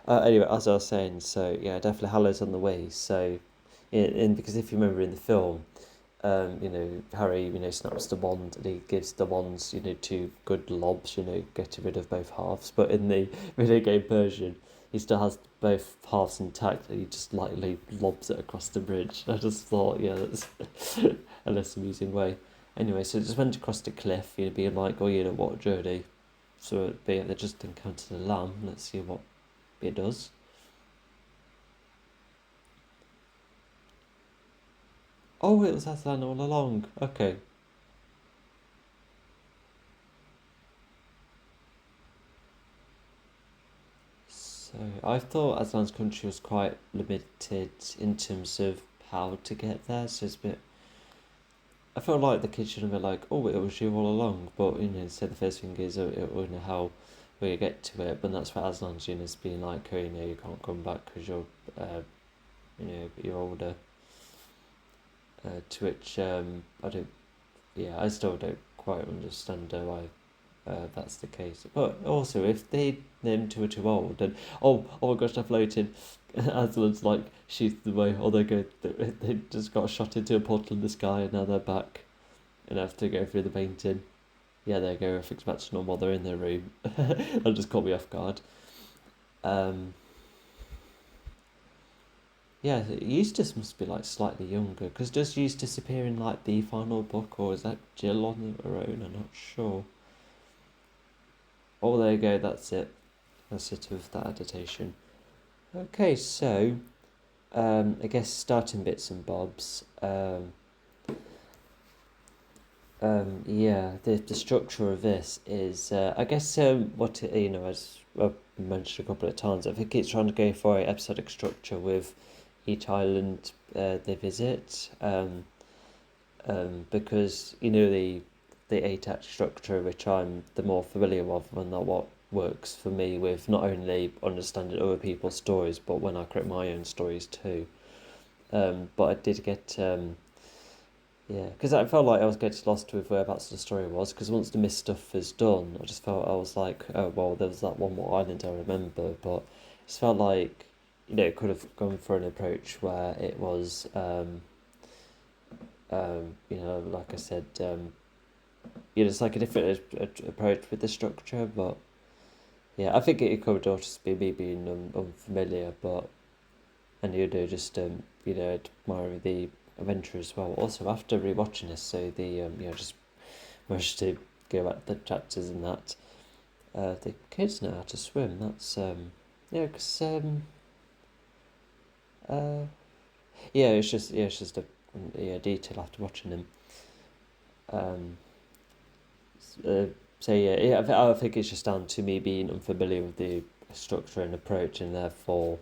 Anyway, as I was saying, so yeah, definitely Hallow's on the way. So, because if you remember in the film, Harry, snaps the wand and he gives the wands, 2 good lobs, getting rid of both halves. But in the video game version, he still has both halves intact and he just lightly lobs it across the bridge. I just thought, yeah, that's a less amusing way. Anyway, so it just went across the cliff, being like, oh, what a journey. So they just encountered a lamb. Let's see what it does. Oh, it was Aslan all along. Okay. So I thought Aslan's country was quite limited in terms of how to get there. So it's a bit. I felt like the kids should have been like, oh, it was you all along. But so the first thing is, how we get to it. But that's for Aslan's is being like, oh, you can't come back because you're older. To which I still don't quite understand why that's the case. But also, if they named two are too old, and oh my gosh, they're floating, Aslan's like shoots them away, or they just got shot into a portal in the sky, and now they're back, and have to go through the painting. Yeah, there you go. Everything's back to normal. They're in their room. That just caught me off guard. Yeah, Eustace must be like slightly younger, because does Eustace appear in like the final book, or is that Jill on her own? I'm not sure. Oh, there you go, that's it. That's it of that adaptation. Okay, so I guess starting bits and bobs. Yeah, the structure of this is, I guess, what as I've mentioned a couple of times, I think it's trying to go for an episodic structure with each island they visit. Because the 8-act structure, which I'm the more familiar with, and that what works for me with not only understanding other people's stories, but when I create my own stories too. But I did get because I felt like I was getting lost with whereabouts the story was, because once the mist stuff is done, I just felt I was like, oh well, there was that one more island I remember, but it just felt like it could have gone for an approach where it was like I said, it's like a different approach with the structure, but yeah, I think it could just be me being unfamiliar, and just admire the adventure as well. Also, after rewatching this, so the just managed to go back to the chapters and that the kids know how to swim. That's because it's just a detail after watching them. So yeah, I think it's just down to me being unfamiliar with the structure and approach, and therefore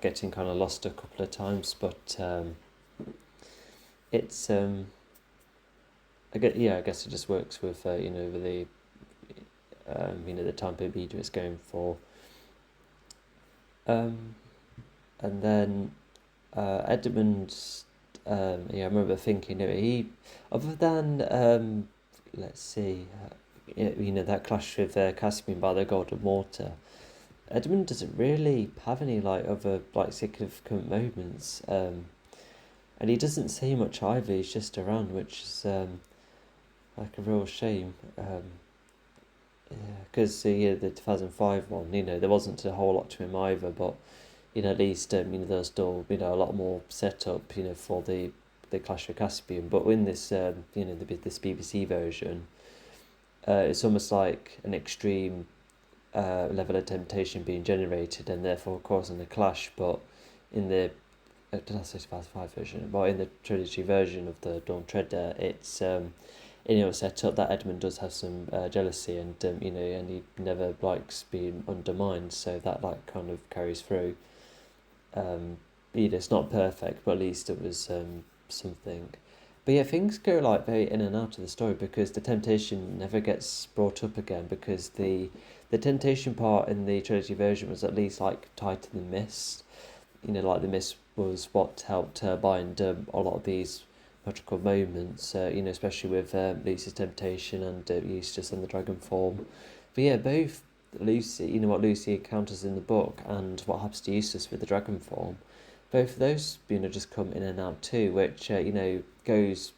getting kind of lost a couple of times. But it's I guess it just works with with the the time per meter it's going for. And then Edmund, I remember thinking, he, other than let's see, that clash with Caspian by the Golden Water, Edmund doesn't really have any like other like significant moments. and he doesn't say much either. He's just around, which is like a real shame. Because the 2005 one, there wasn't a whole lot to him either, but at least there was still a lot more set up for the Clash of Caspian. But in this this BBC version, it's almost like an extreme level of temptation being generated, and therefore causing a clash. But in the did I say 2005 version? But in the trilogy version of the Dawn Treader, it's set up that Edmund does have some jealousy, and and he never likes being undermined, so that like kind of carries through. It's not perfect, but at least it was something. But yeah, things go like very in and out of the story because the temptation never gets brought up again, because the temptation part in the trilogy version was at least like tied to the mist. Like the mist was what helped bind a lot of these magical moments. Especially with Lucy's temptation and Eustace and the dragon form. But yeah, both Lucy, what Lucy encounters in the book and what happens to Eustace with the dragon form, both of those just come in and out too, which goes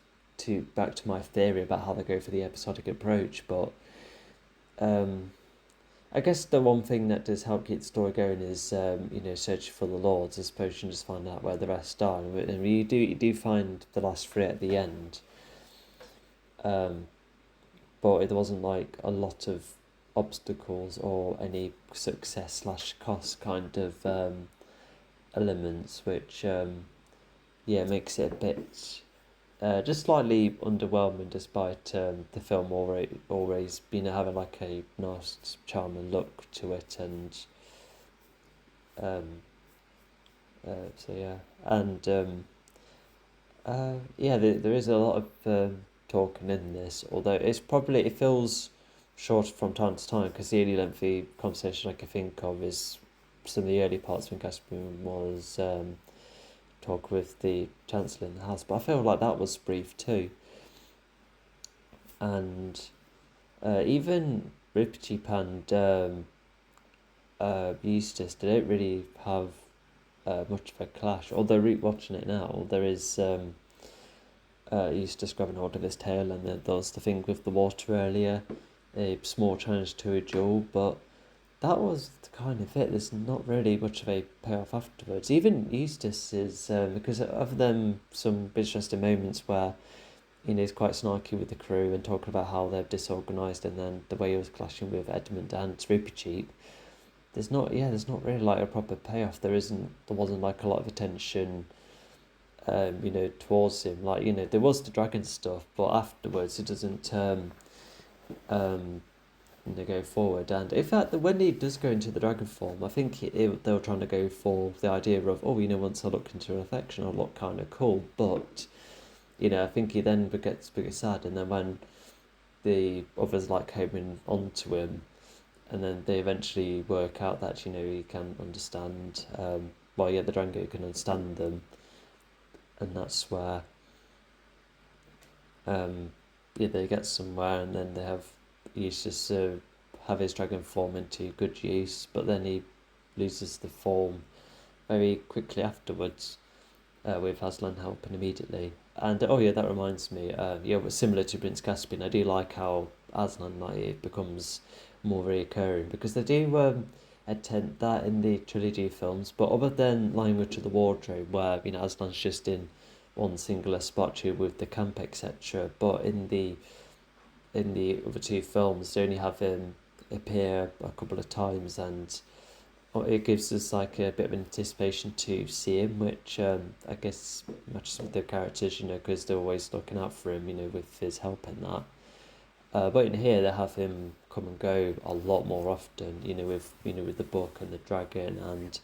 back to my theory about how they go for the episodic approach. But I guess the one thing that does help keep the story going is searching for the lords. I suppose you can just find out where the rest are, and you do find the last three at the end. But it wasn't like a lot of obstacles or any success / cost kind of elements, which makes it a bit just slightly underwhelming, despite the film always having like a nice charming look to it, and so yeah, and there is a lot of talking in this, although it feels short from time to time, because the only lengthy conversation I can think of is some of the early parts when Caspian was talk with the Chancellor in the house, but I feel like that was brief too. And even Ripcheap and Eustace, they don't really have much of a clash, although watching it now, there is Eustace grabbing hold of his tail, and there was the thing with the water earlier, a small challenge to a duel, but that was kind of it. There's not really much of a payoff afterwards. Even Eustace is, because of them, some interesting moments where he's quite snarky with the crew and talking about how they're disorganised, and then the way he was clashing with Edmund and Ripcheap. There's not really like a proper payoff. There wasn't like a lot of attention towards him. Like, there was the dragon stuff, but afterwards it doesn't go forward. And in fact, when he does go into the dragon form, I think they were trying to go for the idea of, once I look into reflection, I'll look kind of cool. But I think he then gets sad, and then when the others like homing onto him, and then they eventually work out that he can understand. The dragon can understand them, and that's where they get somewhere, and then they have Eustace have his dragon form into good use, but then he loses the form very quickly afterwards, with Aslan helping immediately. And that reminds me, similar to Prince Caspian, I do like how Aslan it becomes more reoccurring, because they do attempt that in the trilogy films, but other than Language of the Wardrobe, where Aslan's just in one singular spot with the camp, etc., but in the other two films they only have him appear a couple of times, and it gives us like a bit of anticipation to see him, which I guess matches with the characters, because they're always looking out for him, with his help in that. But in here they have him come and go a lot more often, with the book and the dragon, and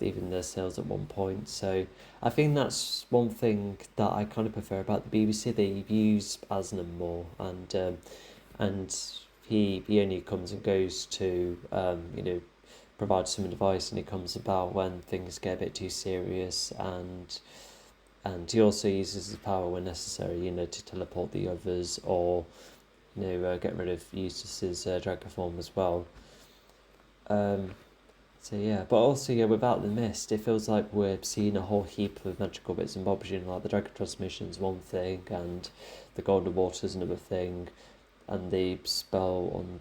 even the sales at one point. So I think that's one thing that I kind of prefer about the BBC. They use Aslan more, and he only comes and goes to provide some advice, and he comes about when things get a bit too serious, and he also uses his power when necessary, to teleport the others, or get rid of Eustace's dragon form as well. So So yeah, but also yeah, without the mist, it feels like we're seeing a whole heap of magical bits and bobs. You know, like the dragon transmission's one thing, and the golden water's another thing, and the spell on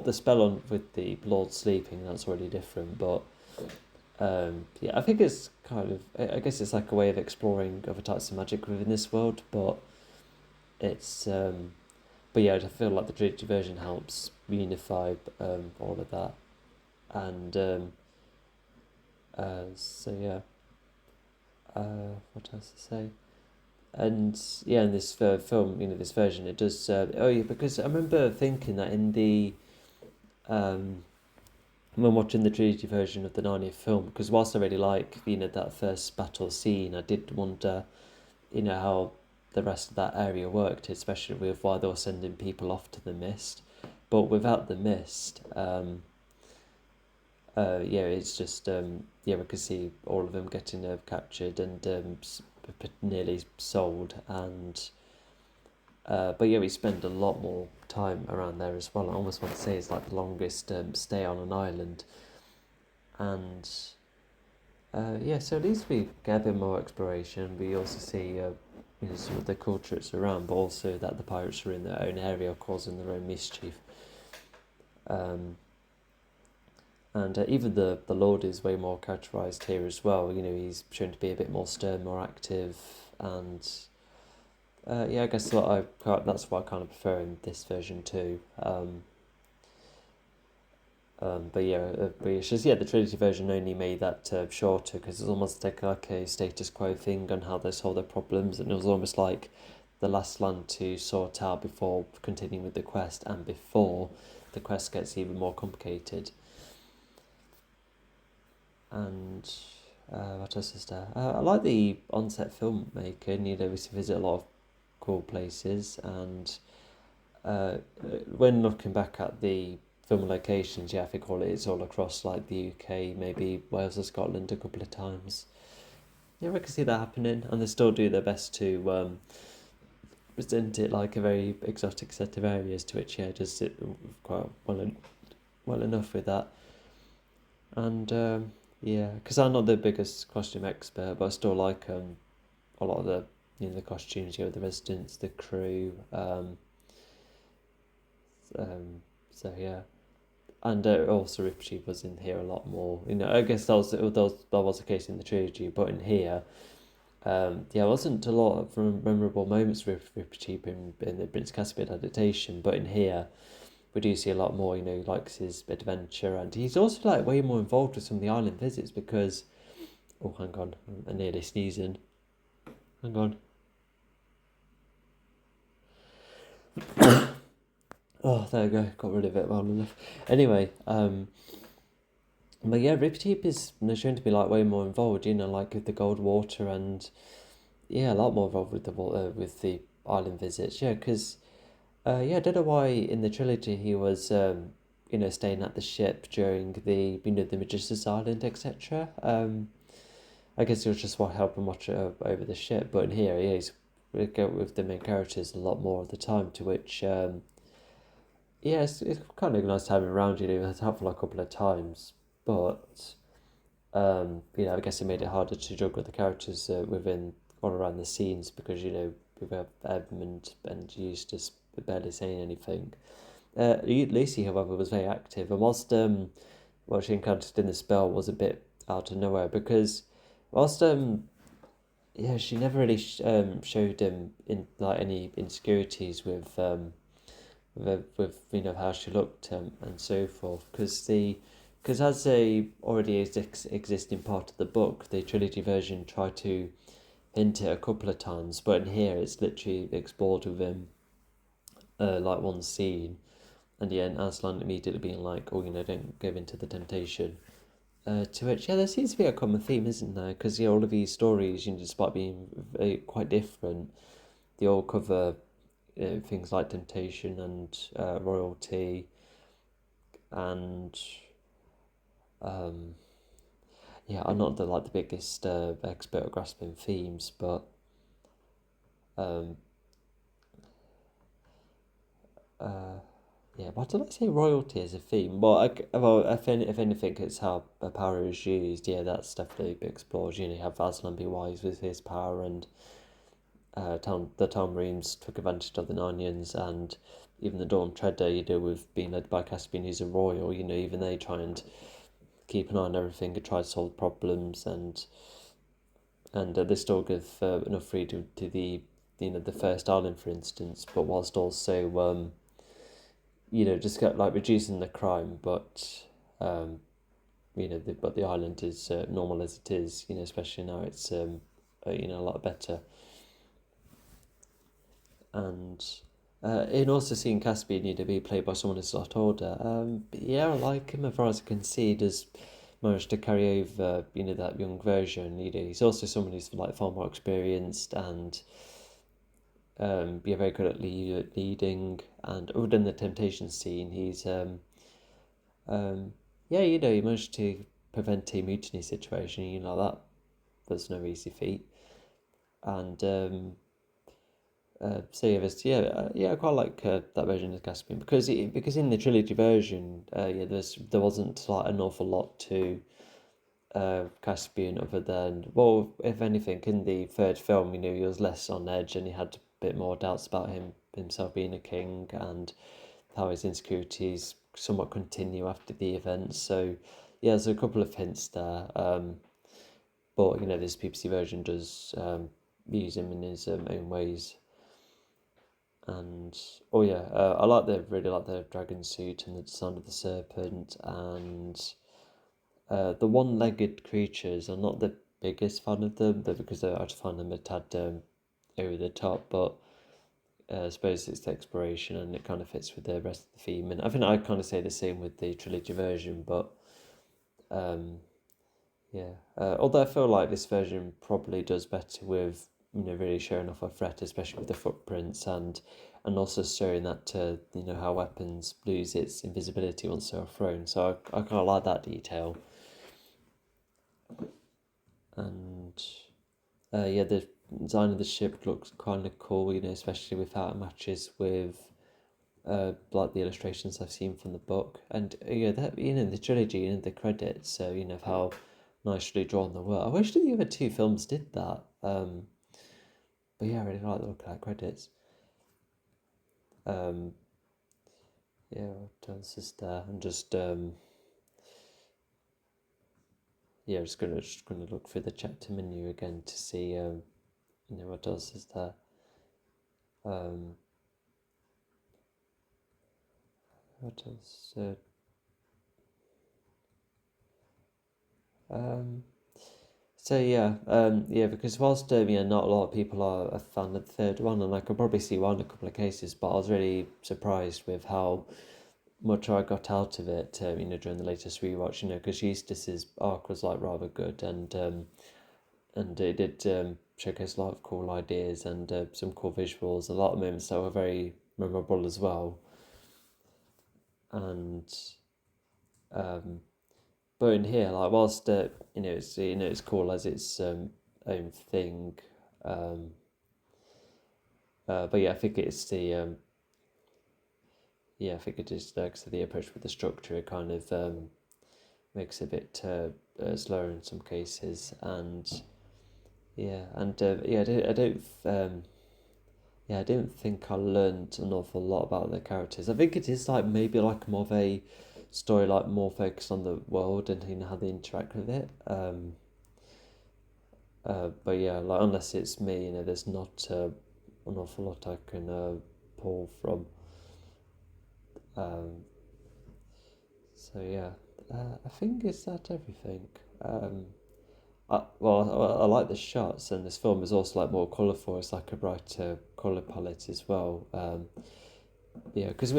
the spell on with the Lord sleeping, that's already different. But yeah, I think it's kind of I guess it's like a way of exploring other types of magic within this world, but it's but yeah, I feel like the Trinity version helps unify all of that, and so yeah. What else to say? And yeah, in this film, this version, it does. Oh yeah, because I remember thinking that in the when watching the Trinity version of the Narnia film, because whilst I really like that first battle scene, I did wonder how the rest of that area worked, especially with why they were sending people off to the mist. But without the mist, yeah, it's just yeah, we could see all of them getting captured and nearly sold, and but yeah, we spend a lot more time around there as well. I almost want to say it's like the longest stay on an island, and yeah, so at least we get a bit more exploration. We also see some of the culture it's around, but also that the pirates are in their own area causing their own mischief. Um, and even the Lord is way more characterised here as well. He's shown to be a bit more stern, more active, and yeah, I guess that's what I kind of prefer in this version too. But yeah, but it's just the Trinity version only made that shorter because it's almost like a status quo thing on how they solve their problems, and it was almost like the last land to sort out before continuing with the quest, and before the quest gets even more complicated. And what else is there? I like the on-set filmmaking. We visit a lot of cool places, and when looking back at the film locations, yeah, I think it's all across like the UK, maybe Wales or Scotland a couple of times. Yeah, I can see that happening, and they still do their best to present it like a very exotic set of areas, to which yeah, does it quite well enough with that. And yeah, because I'm not the biggest costume expert, but I still like a lot of the costumes, the residents, the crew. So yeah, and also Ripchi was in here a lot more. I guess that was the case in the trilogy, but in here, yeah, it wasn't a lot of memorable moments with Ripchi in the Prince Caspian adaptation, but in here, we do see a lot more. He likes his adventure, and he's also like way more involved with some of the island visits because. Oh, hang on, I'm nearly sneezing. Hang on. Oh, there we go. Got rid of it well enough. Anyway, but yeah, Riptide is shown to be like way more involved. Like with the gold water, and yeah, a lot more involved with the island visits. Yeah, because yeah, I don't know why in the trilogy he was staying at the ship during the Magician's Island, etc. I guess it was just what help him watch it over the ship. But in here, yeah, he's with the main characters a lot more of the time. To which, yeah, it's kind of nice to have him around. It's helpful a couple of times, but I guess it made it harder to juggle the characters within all around the scenes because we have Edmund and Eustace barely saying anything. Lucy, however, was very active, and whilst what she encountered in the spell was a bit out of nowhere because whilst yeah, she never really showed him in like any insecurities with how she looked and so forth because as a already existing part of the book, the trilogy version tried to hint it a couple of times, but in here it's literally explored with him like one scene, and yeah, and Aslan immediately being like, oh, don't give in to the temptation. To which, yeah, there seems to be a common theme, isn't there? Because all of these stories, despite being quite different, they all cover things like temptation and royalty, and yeah, I'm not the biggest expert at grasping themes, but um, yeah, but did I say royalty as a theme? Well, if anything, it's how a power is used. Yeah, that's definitely explored. You know, you have Aslan be wise with his power, and the Marines took advantage of the Narnians, and even the Dawn Treader, you know, with being led by Caspian, who's a royal. You know, even they try and keep an eye on everything and try to solve problems, and they still give enough freedom to the first island, for instance, but whilst also just got like reducing the crime, but but the island is normal as it is, especially now it's a lot better. And in also seeing Caspian, be played by someone who's a lot older. But yeah, I like him as far as I can see. He does manage to carry over, that young version. He's also someone who's like far more experienced and be very good at leading. And other than the temptation scene, he's yeah, he managed to prevent a mutiny situation. That was no easy feat. And so yeah, I quite like that version of Caspian because in the trilogy version, there wasn't like an awful lot to Caspian other than, well, if anything, in the third film, he was less on edge and he had a bit more doubts about himself being a king and how his insecurities somewhat continue after the events. So yeah, there's a couple of hints there. But this BBC version does use him in his own ways. And oh yeah, really like the dragon suit and the design of the serpent, and the one-legged creatures. I'm not the biggest fan of them, because I just find them a tad over the top. But I suppose it's the exploration, and it kind of fits with the rest of the theme. And I think I kind of say the same with the trilogy version, but yeah. Although I feel like this version probably does better with really showing off a threat, especially with the footprints, and also showing that how weapons lose its invisibility once they're thrown. So I kind of like that detail. And yeah, the design of the ship looks kind of cool, especially with how it matches with like the illustrations I've seen from the book. And yeah, that the trilogy, the credits, so of how nicely drawn they were. I wish the other two films did that. But yeah, I really like the look of that credits. Yeah, what else is there? I'm just yeah, just gonna look through the chapter menu again to see what else is there. What else? So yeah, because whilst not a lot of people are a fan of the third one, and I could probably see why in a couple of cases, but I was really surprised with how much I got out of it, during the latest rewatch, because Eustace's arc was like rather good, and it did showcase a lot of cool ideas and some cool visuals, a lot of moments that were very memorable as well, and but in here, like whilst it's cool as its own thing, but yeah, I think it's the I think it is because of the approach with the structure. It kind of makes it a bit slower in some cases, and I don't think I learned an awful lot about the characters. I think it is like maybe like more of a story, like more focused on the world and how they interact with it. But yeah, like unless it's me, there's not an awful lot I can pull from. So yeah, I think is that everything. I like the shots, and this film is also like more colourful. It's like a brighter colour palette as well. Yeah, because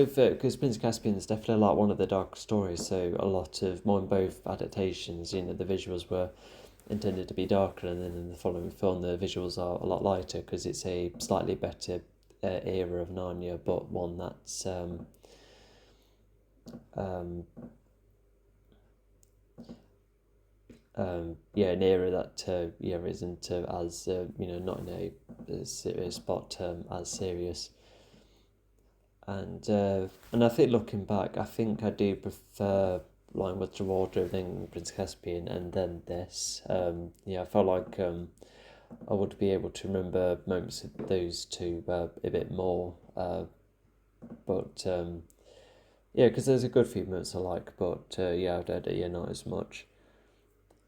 Prince Caspian is definitely like one of the dark stories. So a lot of mine both adaptations, the visuals were intended to be darker, and then in the following film the visuals are a lot lighter because it's a slightly better era of Narnia, but one that's an era that isn't as not in a serious but as serious. And I think looking back, I think I do prefer Lion with the Water than Prince Caspian, and then this. Yeah, I felt like I would be able to remember moments of those two a bit more. But yeah, because there's a good few moments I like, but yeah, I've heard it, yeah, not as much.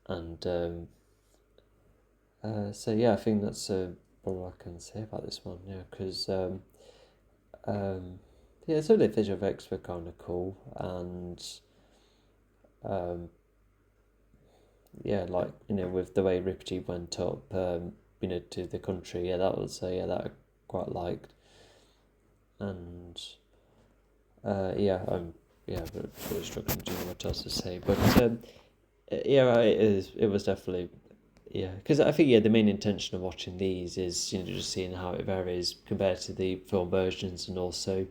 And so yeah, I think that's all I can say about this one. Yeah, because um, yeah, some of the visual effects were kind of cool, and um, yeah, like with the way Riptide went up, to the country. Yeah, that was yeah, that I quite liked, and yeah, I'm yeah, really struggling to know what else to say, but yeah, it was definitely yeah, because I think yeah, the main intention of watching these is just seeing how it varies compared to the film versions, and also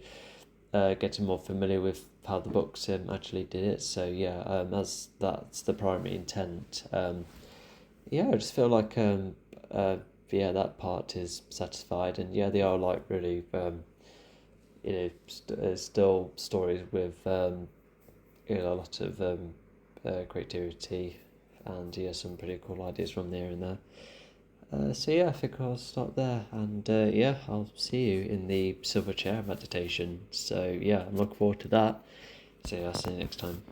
getting more familiar with how the books actually did it. So yeah, that's the primary intent. Yeah, I just feel like yeah, that part is satisfied, and yeah, they are like really still stories with a lot of creativity, and yeah, some pretty cool ideas from there and there. So yeah, I think I'll stop there, and yeah, I'll see you in the silver chair meditation. So yeah, I'm looking forward to that. So yeah, I'll see you next time.